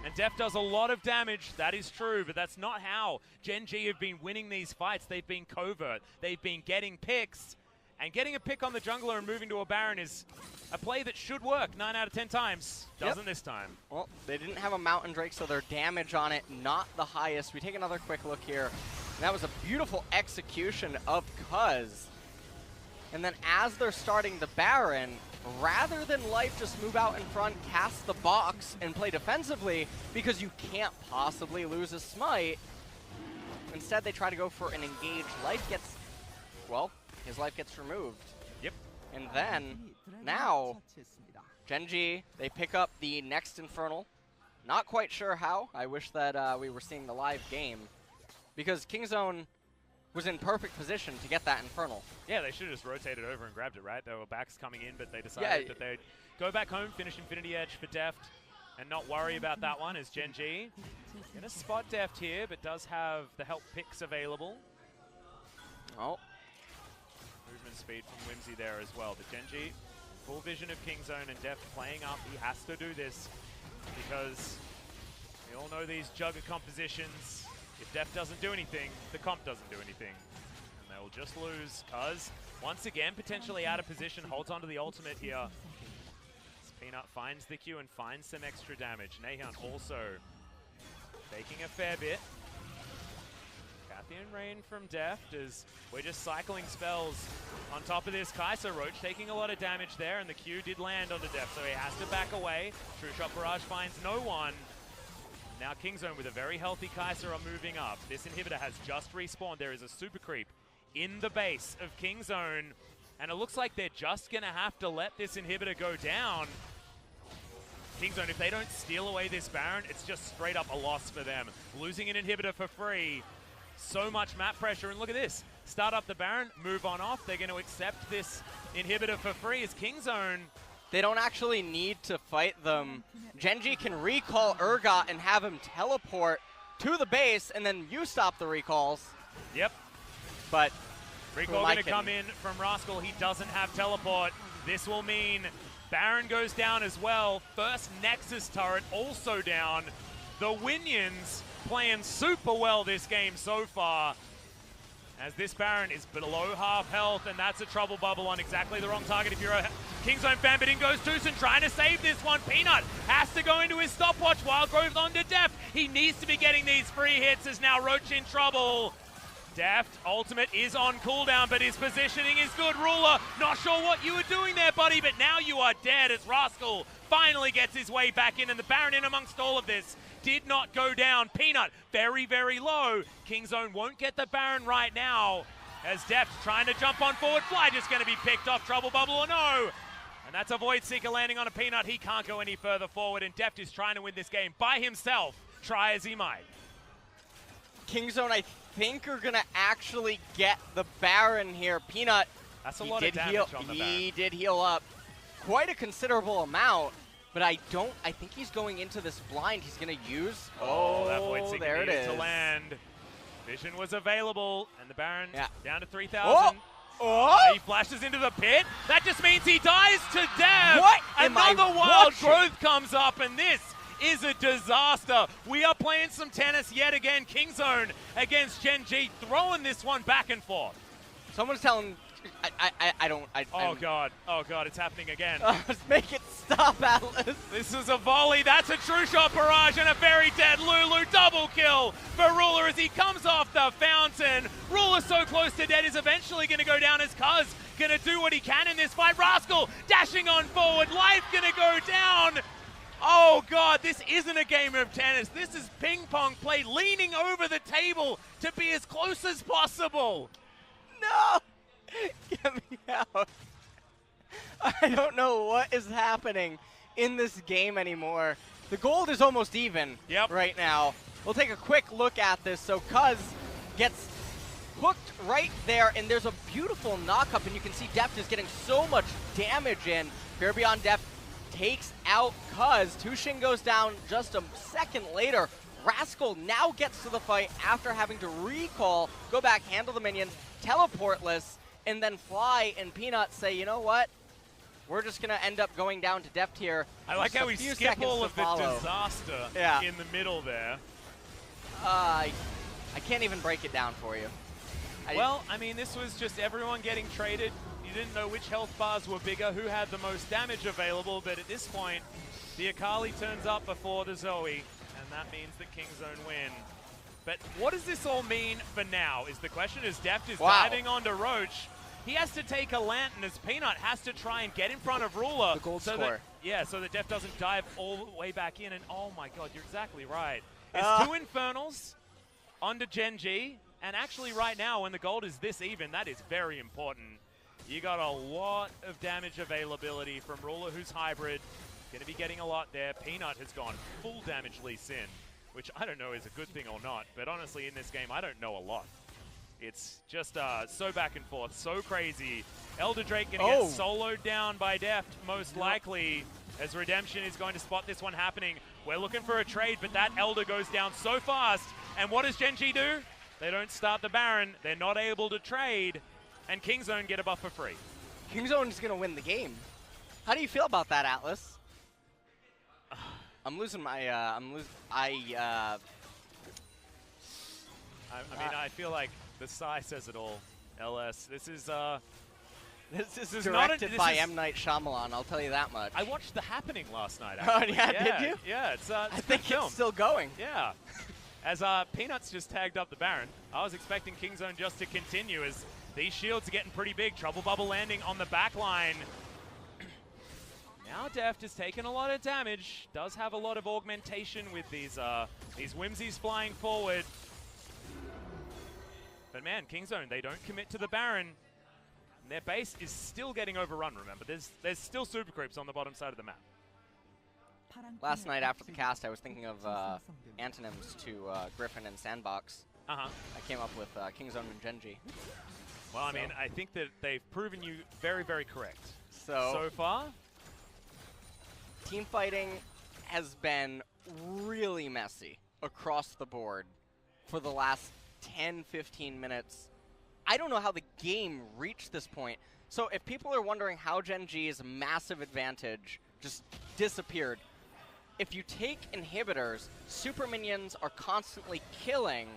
And Deft does a lot of damage, that is true, but that's not how Gen G have been winning these fights. They've been covert, they've been getting picks, And getting a pick on the jungler and moving to a Baron is a play that should work 9 out of 10 times. Doesn't this time. Well, they didn't have a Mountain Drake, so their damage on it not the highest. We take another quick look here. And that was a beautiful execution of Cuz. And then as they're starting the Baron, rather than Life just move out in front, cast the box, and play defensively, because you can't possibly lose a smite, instead they try to go for an engaged. Life gets, well, his life gets removed. Yep. And then, now, Genji, they pick up the next Infernal. Not quite sure how. I wish that we were seeing the live game. Because Kingzone was in perfect position to get that Infernal. Yeah, they should have just rotated over and grabbed it, right? There were backs coming in, but they decided that they'd go back home, finish Infinity Edge for Deft, and not worry about that one as Genji. Gonna spot Deft here, but does have the help picks available. Oh. Movement speed from Whimsy there as well. But Genji, full vision of Kingzone and Deft playing up. He has to do this because we all know these Jugger compositions. If Deft doesn't do anything, the comp doesn't do anything. And they will just lose. Cuz, once again, potentially out of position, holds onto the ultimate here. As Peanut finds the Q and finds some extra damage. Nahan also taking a fair bit. Cathian Rain from Deft as we're just cycling spells on top of this. Kai'Sa Roach taking a lot of damage there, and the Q did land onto Deft, so he has to back away. True Shot Barrage finds no one. Now Kingzone with a very healthy Kai'Sa are moving up. This inhibitor has just respawned. There is a super creep in the base of Kingzone, and it looks like they're just going to have to let this inhibitor go down. Kingzone, if they don't steal away this Baron, it's just straight up a loss for them. Losing an inhibitor for free. So much map pressure, and look at this. Start up the Baron, move on off. They're going to accept this inhibitor for free as Kingzone. They don't actually need to fight them. Genji can recall Urgot and have him teleport to the base, and then you stop the recalls. Yep. But recall going to come in from Rascal. He doesn't have teleport. This will mean Baron goes down as well. First Nexus turret also down. The Winions playing super well this game so far, as this Baron is below half health, and that's a trouble bubble on exactly the wrong target if you're a Kingzone fan, but in goes Tucson trying to save this one. Peanut has to go into his stopwatch. Wildgrove onto Deft. He needs to be getting these free hits as now Roach in trouble. Deft, ultimate is on cooldown, but his positioning is good. Ruler, not sure what you were doing there, buddy, but now you are dead as Rascal finally gets his way back in, and the Baron in amongst all of this did not go down. Peanut, very, very low. Kingzone won't get the Baron right now, as Deft trying to jump on forward. Fly just going to be picked off. Trouble bubble or no? And that's a Void Seeker landing on a Peanut. He can't go any further forward, and Deft is trying to win this game by himself, try as he might. Kingzone, I think, are going to actually get the Baron here. Peanut, that's a lot of damage on the Baron. He did heal up quite a considerable amount. But I think he's going into this blind. He's going to use, that Void Seeker there it is. To land. Vision was available, and the Baron down to 3,000. He flashes into the pit. That just means he dies to death. What? Another wild growth comes up, and this is a disaster. We are playing some tennis yet again. Kingzone against Genji, throwing this one back and forth. Someone's telling... Oh god, it's happening again. Let's make it stop, Atlas. This is a volley, that's a True Shot Barrage, and a very dead Lulu. Double kill for Ruler as he comes off the fountain. Ruler so close to dead is eventually going to go down as Cuz going to do what he can in this fight. Rascal dashing on forward, Life going to go down. Oh god, this isn't a game of tennis. This is ping pong play, leaning over the table to be as close as possible. No! Get me out. I don't know what is happening in this game anymore. The gold is almost even right now. We'll take a quick look at this. So Cuz gets hooked right there, and there's a beautiful knock-up, and you can see Deft is getting so much damage in. Fear Beyond Deft takes out Cuz. Tushin goes down just a second later. Rascal now gets to the fight after having to recall, go back, handle the minions, teleportless, and then Fly and Peanut say, you know what? We're just going to end up going down to Deft here. I like how we skip all of the disaster in the middle there. I can't even break it down for you. Well, I mean, this was just everyone getting traded. You didn't know which health bars were bigger, who had the most damage available, but at this point, the Akali turns up before the Zoe, and that means that Kingzone win. But what does this all mean for now is the question, as Deft is diving onto Roach. He has to take a Lantern as Peanut has to try and get in front of Ruler. The gold so score. so that Deft doesn't dive all the way back in, and oh my god, you're exactly right. It's 2 Infernals onto Gen G, and actually right now when the gold is this even, that is very important. You got a lot of damage availability from Ruler, who's hybrid. Going to be getting a lot there. Peanut has gone full damage Lee Sin, which I don't know is a good thing or not, but honestly in this game I don't know a lot. It's just so back and forth, so crazy. Elder Drake going to get soloed down by Deft, most likely, as Redemption is going to spot this one happening. We're looking for a trade, but that Elder goes down so fast. And what does Gen G do? They don't start the Baron. They're not able to trade. And Kingzone get a buff for free. Kingzone is going to win the game. How do you feel about that, Atlas? I'm losing my, I mean, I feel like the sigh says it all. LS, this is directed by M. Night Shyamalan, I'll tell you that much. I watched The Happening last night, actually. Oh, yeah, did you? Yeah, it's I think it's still going. Yeah. As Peanuts just tagged up the Baron, I was expecting Kingzone just to continue as these shields are getting pretty big. Trouble Bubble landing on the back line. Now Deft has taken a lot of damage, does have a lot of augmentation with these Whimsies flying forward. But man, Kingzone, they don't commit to the Baron. And their base is still getting overrun, remember. There's still super creeps on the bottom side of the map. Last night after the cast, I was thinking of antonyms to Griffin and Sandbox. I came up with Kingzone and Gen G. Well, I mean, I think that they've proven you very, very correct. So far, team fighting has been really messy across the board for the last 10-15 minutes. I don't know how the game reached this point. So if people are wondering how Gen G's massive advantage just disappeared, if you take inhibitors, super minions are constantly killing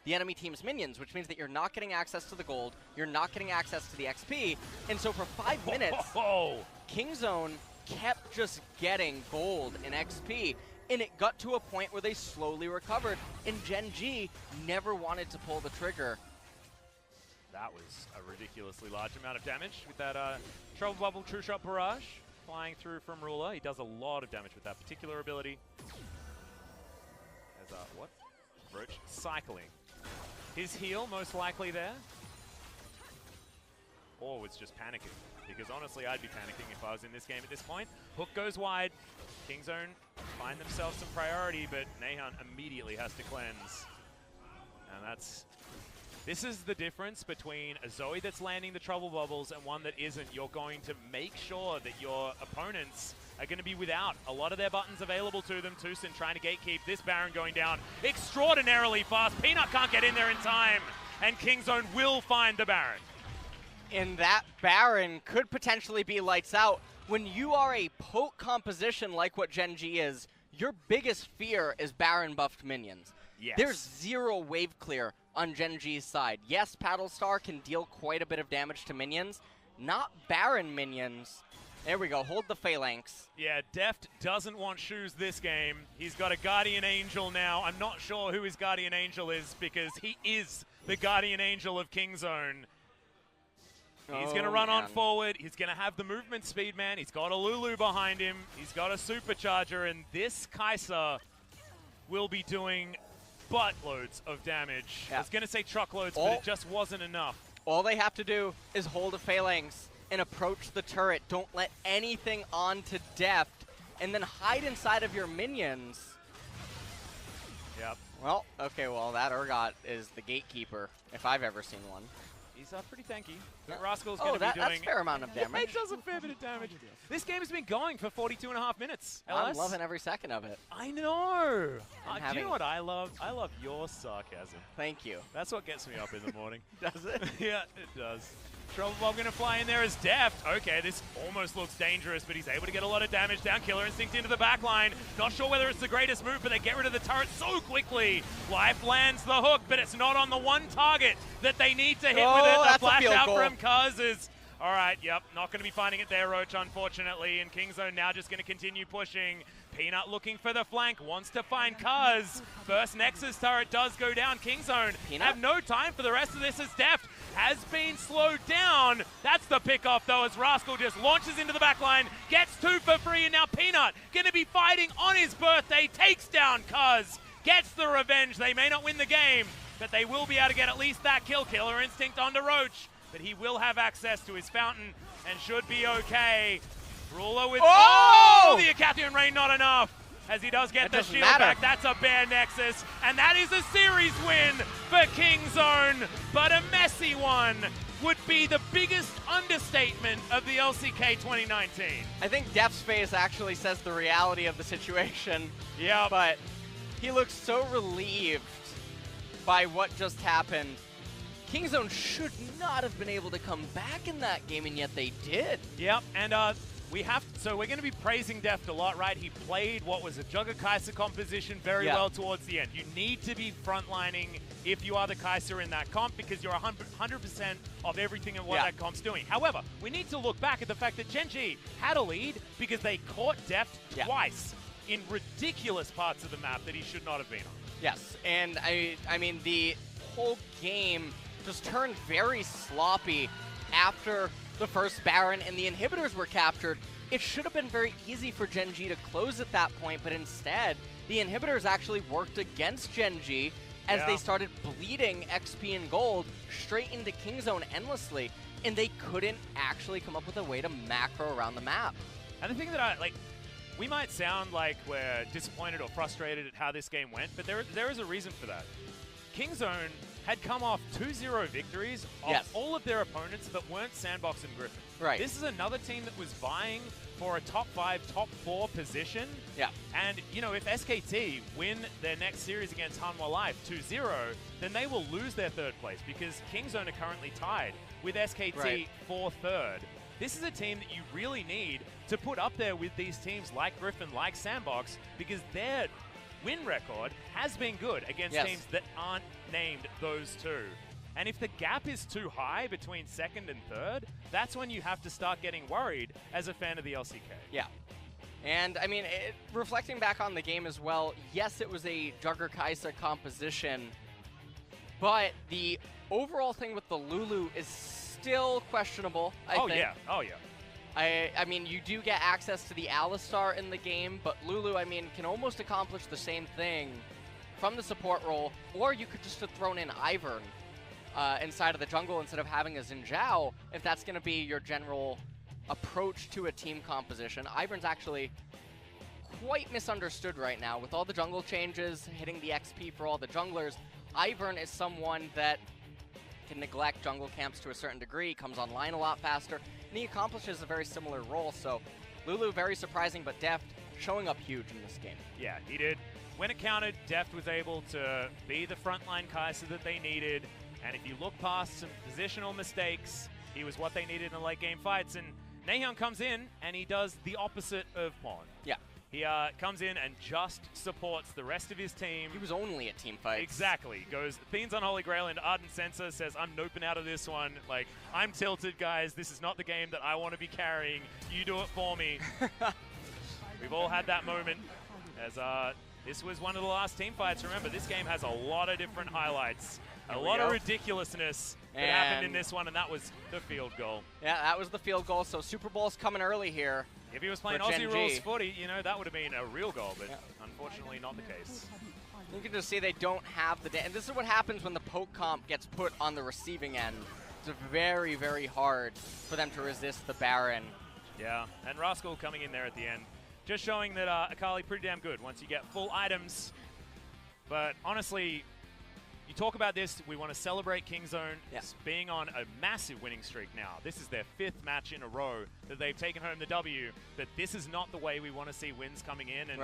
the enemy team's minions, which means that you're not getting access to the gold, you're not getting access to the XP, and so for 5 minutes, Kingzone kept just getting gold and XP, and it got to a point where they slowly recovered, and Gen G never wanted to pull the trigger. That was a ridiculously large amount of damage with that Trouble Bubble True Shot Barrage flying through from Ruler. He does a lot of damage with that particular ability. As what? Roach cycling. His heal most likely there. Or was just panicking. Because honestly, I'd be panicking if I was in this game at this point. Hook goes wide. Kingzone find themselves some priority, but Nahun immediately has to cleanse. And this is the difference between a Zoe that's landing the Trouble Bubbles and one that isn't. You're going to make sure that your opponents are going to be without a lot of their buttons available to them. Tucson trying to gatekeep. This Baron going down extraordinarily fast. Peanut can't get in there in time, and Kingzone will find the Baron. And that Baron could potentially be lights out. When you are a poke composition like what Gen G is, your biggest fear is Baron buffed minions. Yes. There's zero wave clear on Gen G's side. Yes, Paddlestar can deal quite a bit of damage to minions, not Baron minions. There we go, hold the phalanx. Yeah, Deft doesn't want shoes this game. He's got a Guardian Angel now. I'm not sure who his Guardian Angel is because he is the Guardian Angel of Kingzone. He's going to run on forward. He's going to have the movement speed, man. He's got a Lulu behind him. He's got a supercharger, and this Kai'Sa will be doing buttloads of damage. I was going to say truckloads, but it just wasn't enough. All they have to do is hold a phalanx and approach the turret. Don't let anything on to Deft, and then hide inside of your minions. Yep. Well, okay, well, that Urgot is the gatekeeper, if I've ever seen one. He's pretty tanky. But Rascal's going to be doing... that's a fair amount of damage. It does a fair bit of damage. This game has been going for 42.5 minutes. I'm loving every second of it. I know. Do you know what I love? I love your sarcasm. Thank you. That's what gets me up in the morning. Does it? Yeah, it does. Trouble Bob gonna fly in there as Deft. Okay, this almost looks dangerous, but he's able to get a lot of damage down. Killer Instinct into the back line. Not sure whether it's the greatest move, but they get rid of the turret so quickly. Life lands the hook, but it's not on the one target that they need to hit with it. The flash out from Cuz is... All right, yep, not going to be finding it there, Roach, unfortunately. And Kingzone now just going to continue pushing. Peanut looking for the flank, wants to find Cuz. First Nexus turret does go down. Kingzone have no time for the rest of this as Deft has been slowed down. That's the pickoff, though, as Rascal just launches into the backline, gets 2 for free, and now Peanut going to be fighting on his birthday, takes down Cuz, gets the revenge. They may not win the game, but they will be able to get at least that kill. Killer Instinct onto Roach, but he will have access to his fountain and should be okay. Ruler with... Oh! The Acathian Rain not enough, as he does get the shield back. That's a bare Nexus, and that is a series win for Kingzone, but a messy one would be the biggest understatement of the LCK 2019. I think Deft's face actually says the reality of the situation. Yeah. But he looks so relieved by what just happened. Kingzone should not have been able to come back in that game, and yet they did. Yep, and so we're going to be praising Deft a lot, right? He played what was a Jugger Kai'Sa composition very well towards the end. You need to be frontlining if you are the Kai'Sa in that comp, because you're 100% of everything and what that comp's doing. However, we need to look back at the fact that Gen G had a lead because they caught Deft twice in ridiculous parts of the map that he should not have been on. Yes, and I mean, the whole game just turned very sloppy after the first Baron and the inhibitors were captured. It should have been very easy for Gen G to close at that point, but instead, the inhibitors actually worked against Gen G as they started bleeding XP and gold straight into Kingzone endlessly, and they couldn't actually come up with a way to macro around the map. And the thing that we might sound like we're disappointed or frustrated at how this game went, but there is a reason for that. Kingzone had come off 2-0 victories of all of their opponents that weren't Sandbox and Griffin. Right. This is another team that was vying for a top 5, top 4 position. Yeah. And, you know, if SKT win their next series against Hanwha Life 2-0, then they will lose their 3rd place because Kingzone are currently tied with SKT for 3rd. This is a team that you really need to put up there with these teams like Griffin, like Sandbox, because their win record has been good against teams that aren't named those two. And if the gap is too high between 2nd and 3rd, that's when you have to start getting worried as a fan of the LCK. Yeah. And, I mean, reflecting back on the game as well, yes, it was a Jugger Kai'Sa composition, but the overall thing with the Lulu is still questionable, I think. Oh, yeah. I mean, you do get access to the Alistar in the game, but Lulu, I mean, can almost accomplish the same thing from the support role, or you could just have thrown in Ivern inside of the jungle instead of having a Xin Zhao, if that's going to be your general approach to a team composition. Ivern's actually quite misunderstood right now. With all the jungle changes, hitting the XP for all the junglers, Ivern is someone that can neglect jungle camps to a certain degree, comes online a lot faster, and he accomplishes a very similar role. So Lulu, very surprising, but Deft showing up huge in this game. Yeah, he did. When it counted, Deft was able to be the frontline Kai'Sa that they needed, and if you look past some positional mistakes, he was what they needed in the late game fights, and Naehyun comes in and he does the opposite of Mon. Yeah. He comes in and just supports the rest of his team. He was only at team fights. Exactly. Goes Fiends Unholy Grail into Ardent Sensor, says, I'm noping out of this one. Like, I'm tilted, guys. This is not the game that I want to be carrying. You do it for me. We've all had that moment as this was one of the last team fights. Remember, this game has a lot of different highlights. A lot of ridiculousness that happened in this one, and that was the field goal. Yeah, that was the field goal, so Super Bowl's coming early here. If he was playing Aussie rules footy, you know, that would have been a real goal, but unfortunately not the case. You can just see they don't have the... And this is what happens when the poke comp gets put on the receiving end. It's very, very hard for them to resist the Baron. Yeah, and Rascal coming in there at the end. Just showing that Akali pretty damn good once you get full items. But honestly, you talk about this, we want to celebrate Kingzone being on a massive winning streak now. This is their 5th match in a row that they've taken home the W, but this is not the way we want to see wins coming in. And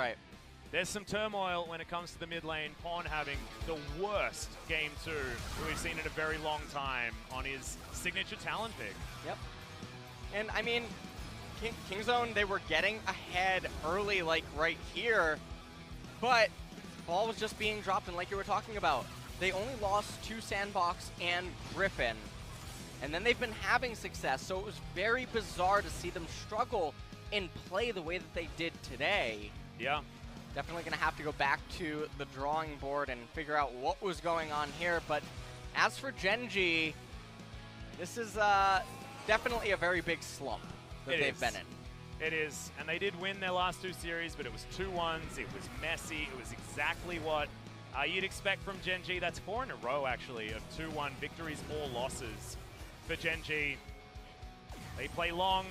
There's some turmoil when it comes to the mid lane. Pawn having the worst game 2 that we've seen in a very long time on his signature talent pick. Yep. And I mean, Kingzone, they were getting ahead early, like right here, but ball was just being dropped, and like you were talking about, they only lost to Sandbox and Griffin, and then they've been having success, so it was very bizarre to see them struggle and play the way that they did today. Yeah. Definitely going to have to go back to the drawing board and figure out what was going on here, but as for Gen.G, this is definitely a very big slump that they've been in. It is, and they did win their last 2 series, but it was 2-1s, it was messy, it was exactly what you'd expect from Gen.G. That's 4 in a row, actually, of 2-1 victories or losses for Gen.G. They play long,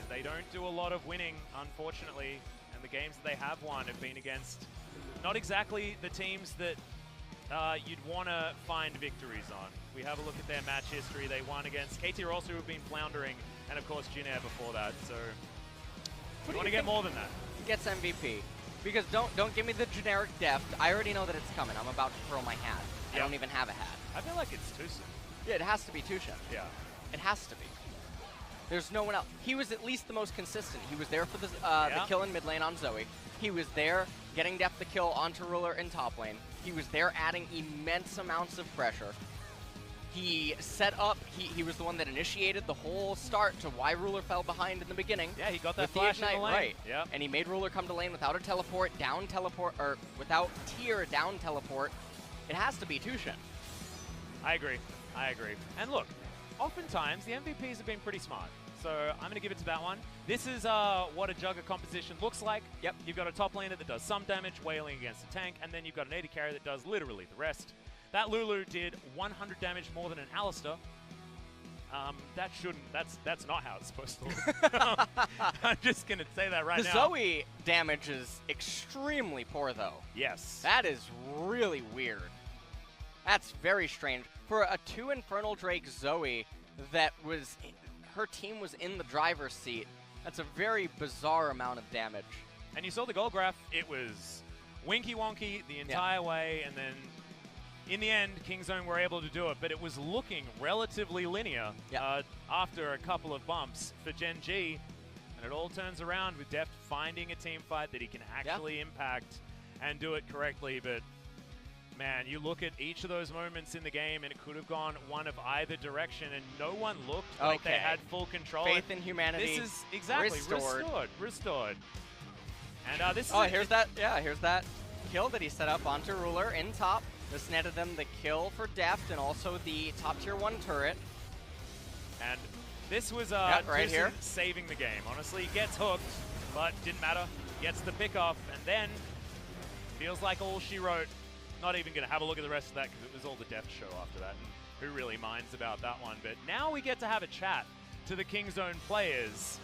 they don't do a lot of winning, unfortunately, and the games that they have won have been against not exactly the teams that you'd want to find victories on. We have a look at their match history. They won against KT Ross, who have been floundering, and of course Jin Air before that, so you want to get more than that. He gets MVP. Because don't give me the generic deft. I already know that it's coming. I'm about to throw my hat. I don't even have a hat. I feel like it's too soon. Yeah, it has to be Tushin. Yeah. It has to be. There's no one else. He was at least the most consistent. He was there for the kill in mid lane on Zoe. He was there getting deft the kill onto Ruler in top lane. He was there adding immense amounts of pressure. He set up, he was the one that initiated the whole start to why Ruler fell behind in the beginning. Yeah, he got that with flash the Ignite, in the lane. right. Yeah. And he made Ruler come to lane without a teleport, down teleport, or without tier down teleport. It has to be Tushin. I agree. I agree. And look, oftentimes the MVPs have been pretty smart. So I'm going to give it to that one. This is what a Jugger composition looks like. Yep. You've got a top laner that does some damage, wailing against a tank, and then you've got an AD carry that does literally the rest. That Lulu did 100 damage more than an Alistar. That's not how it's supposed to look. I'm just going to say that right now. The Zoe damage is extremely poor, though. Yes. That is really weird. That's very strange. For a 2 Infernal Drake Zoe that was, her team was in the driver's seat, that's a very bizarre amount of damage. And you saw the goal graph, it was winky wonky the entire way, and then in the end, Kingzone were able to do it, but it was looking relatively linear after a couple of bumps for Gen.G, and it all turns around with Deft finding a team fight that he can actually impact and do it correctly. But man, you look at each of those moments in the game, and it could have gone one of either direction, and no one looked like they had full control. Faith in humanity. This is exactly restored. And this is here's that kill that he set up onto Ruler in top. This netted them the kill for Deft and also the top tier 1 turret. And this was right here saving the game. Honestly, he gets hooked, but didn't matter. Gets the pick off, and then feels like all she wrote. Not even going to have a look at the rest of that because it was all the Deft show after that. And who really minds about that one? But now we get to have a chat to the Kingzone players.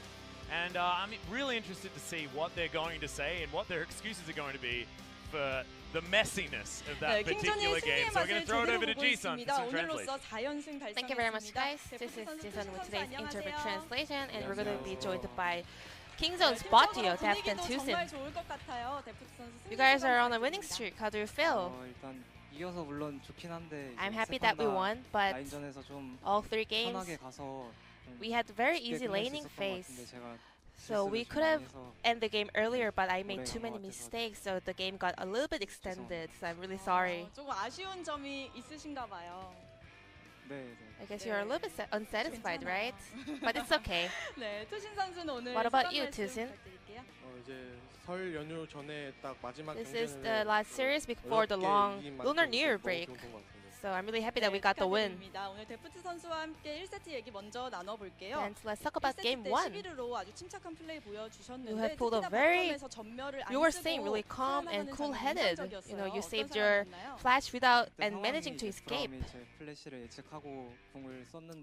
And I'm really interested to see what they're going to say and what their excuses are going to be for the messiness of that particular game. So we're going to throw it over to Jisun for some translation. Thank you very much, guys. This is Jisun with today's interpret translation, and we're going to be joined by Kingzone's bot duo, Deft and Tusin. You guys are on a winning streak. How do you feel? I'm happy that we won, but all 3 games, we had a very easy laning phase. So we could have ended the game earlier, but I made too many mistakes, so the game got a little bit extended, so I'm really sorry. I guess you're a little bit unsatisfied, right? But it's okay. What about you, Tusin? This is the last series before the long Lunar New Year break. So I'm really happy that we got the win. And let's talk about game 1. You have pulled a you were staying really calm and cool-headed. You know, you saved your flash without and managing to escape.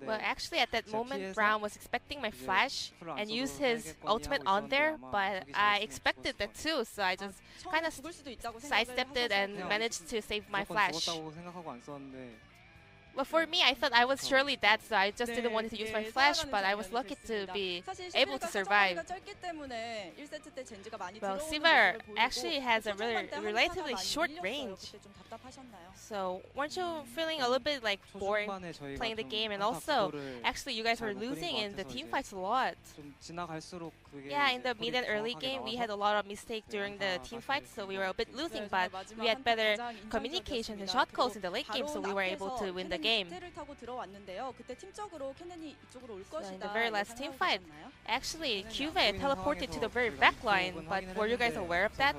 Well, actually at that moment, Brown was expecting my flash and used his ultimate on there, but I expected that too, so I just kind of sidestepped it and managed to save my flash. But for me, I thought I was surely dead, so I just didn't want to use my flash, but I was lucky to be able to survive. Well, Silver actually has a relatively short range. So weren't you feeling a little bit like boring playing the game? And also, actually, you guys were losing in the team fights a lot. Yeah, in the mid and early game, we had a lot of mistakes during the team fights, so we were a bit losing, but we had better communication and shot calls in the late game, so we were able to win the game. So in the very last team fight, actually, Cuvee teleported to the very back line, but were you guys aware of that?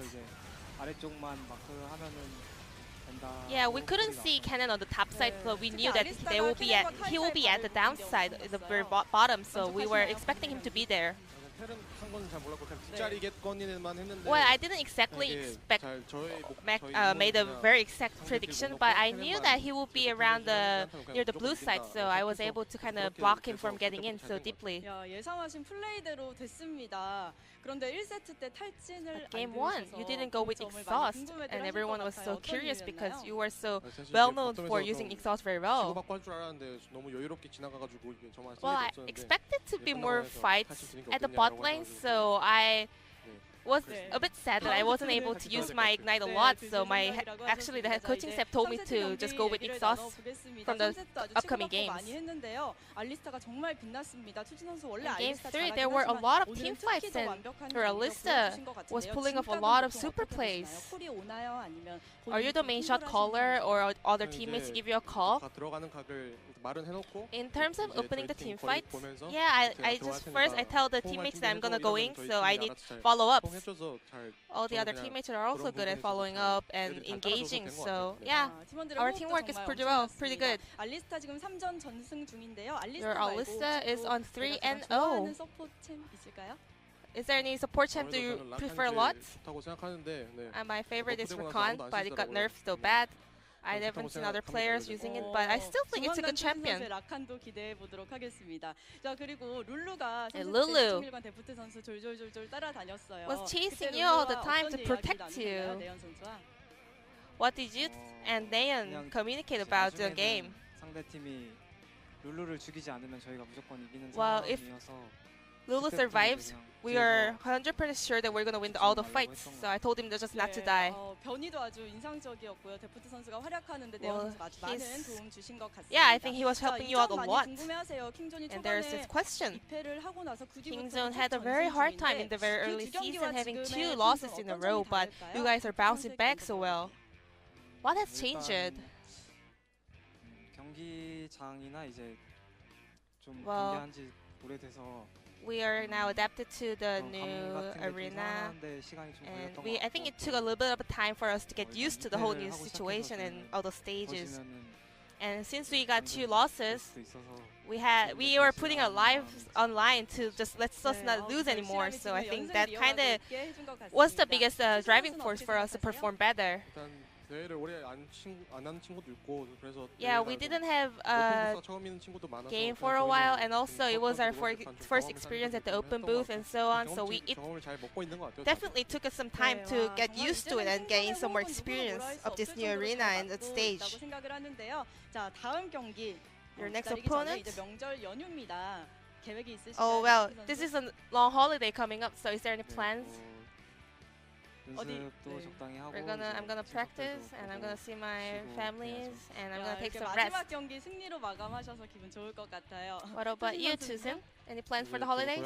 Yeah, we couldn't see Cannon on the top side, but we knew that he will be at the downside, the very bottom, so we were expecting him to be there. Well, I didn't exactly expect, made a very exact prediction, but I knew that he would be around near the blue side, so I was able to kind of block him from getting in so deeply. At game 1, you didn't go with exhaust, and everyone was so curious because you were so well known for using exhaust very well. Well, I expected to be more fights at the bot lane, so I was a bit sad that I wasn't able to use my Ignite a lot, so actually the head coaching staff told me to just go with exhaust from the upcoming games. In game 3, there were a lot of team fights, and her Alista was pulling off a lot of super plays. Are you the main shot caller, or other teammates give you a call? In terms of opening the team fights, yeah, I tell the teammates that I'm gonna go in, so I need follow-ups. All the other teammates are also good at following up and engaging, so yeah, our teamwork is pretty good. Your Alista is on 3-0. Is there any support champ do you prefer a lot? My favorite is Rakan, but it got nerfed so bad. I haven't seen other players using it, but I still think it's a good champion. And Lulu was chasing you all the time to protect you. What did you and Dayan communicate about the game? Well, if Lulu survives, we are 100% sure that we're going to win all the fights, so I told him just not to die. Well, yeah, I think he was helping you out a lot. And there's this question. Kingzone had a very hard time in the very early season, having 2 losses in a row, but you guys are bouncing back so well. What has changed? Well, we are now adapted to the new arena, and I think it took a little bit of time for us to get used to the whole new situation and all the stages. And since we got 2 losses, we were putting our lives online to just let us not lose anymore. So I think that kind of was the biggest driving force for us to perform better. Yeah, we didn't have a game for a while, and also it was our first experience at the open booth and so on, so it definitely took us some time to get used to it and gain some more experience of this new arena and the stage. Your next opponent? Oh well, this is a long holiday coming up, so is there any plans? I'm gonna practice, and I'm gonna see my families, and I'm gonna take some rest. What about you, Susan? Any plans for the holidays?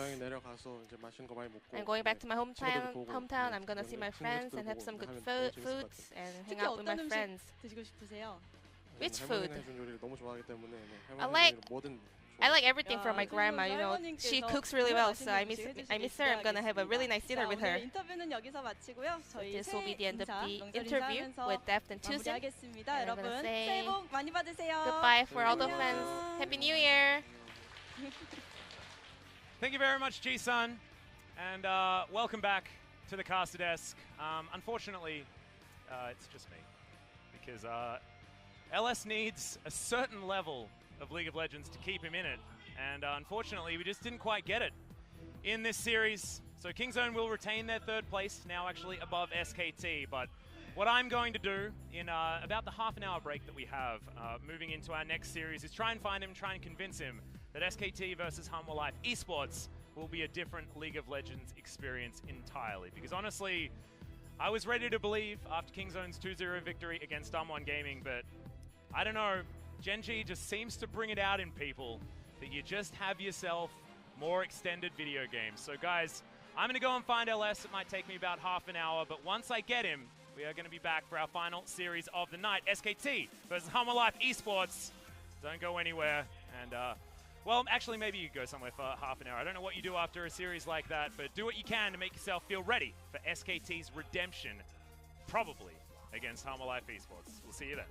I'm going back to my hometown. I'm gonna see my friends and have some good foods and hang out with my friends. Which food? I like everything from my grandma, you know. She cooks really well, so I miss her. I'm gonna have a really nice dinner with her. So this will be the end of the interview with Deft and Tusen. And I'm gonna say goodbye for all the fans. Happy New Year! Thank you very much, Ji-sun, and welcome back to the caster desk. Unfortunately, it's just me, because LS needs a certain level of League of Legends to keep him in it, and unfortunately we just didn't quite get it in this series. So Kingzone will retain their 3rd place, now actually above SKT, but what I'm going to do in about the half an hour break that we have, moving into our next series, is try and find him, try and convince him that SKT versus Humble Life Esports will be a different League of Legends experience entirely. Because honestly, I was ready to believe after Kingzone's 2-0 victory against Dumb1 Gaming, but I don't know, Gen G just seems to bring it out in people that you just have yourself more extended video games. So guys, I'm going to go and find LS. It might take me about half an hour, but once I get him, we are going to be back for our final series of the night. SKT versus Humble Life Esports. Don't go anywhere. And, well, actually, maybe you could go somewhere for half an hour. I don't know what you do after a series like that, but do what you can to make yourself feel ready for SKT's redemption, probably against Humble Life Esports. We'll see you then.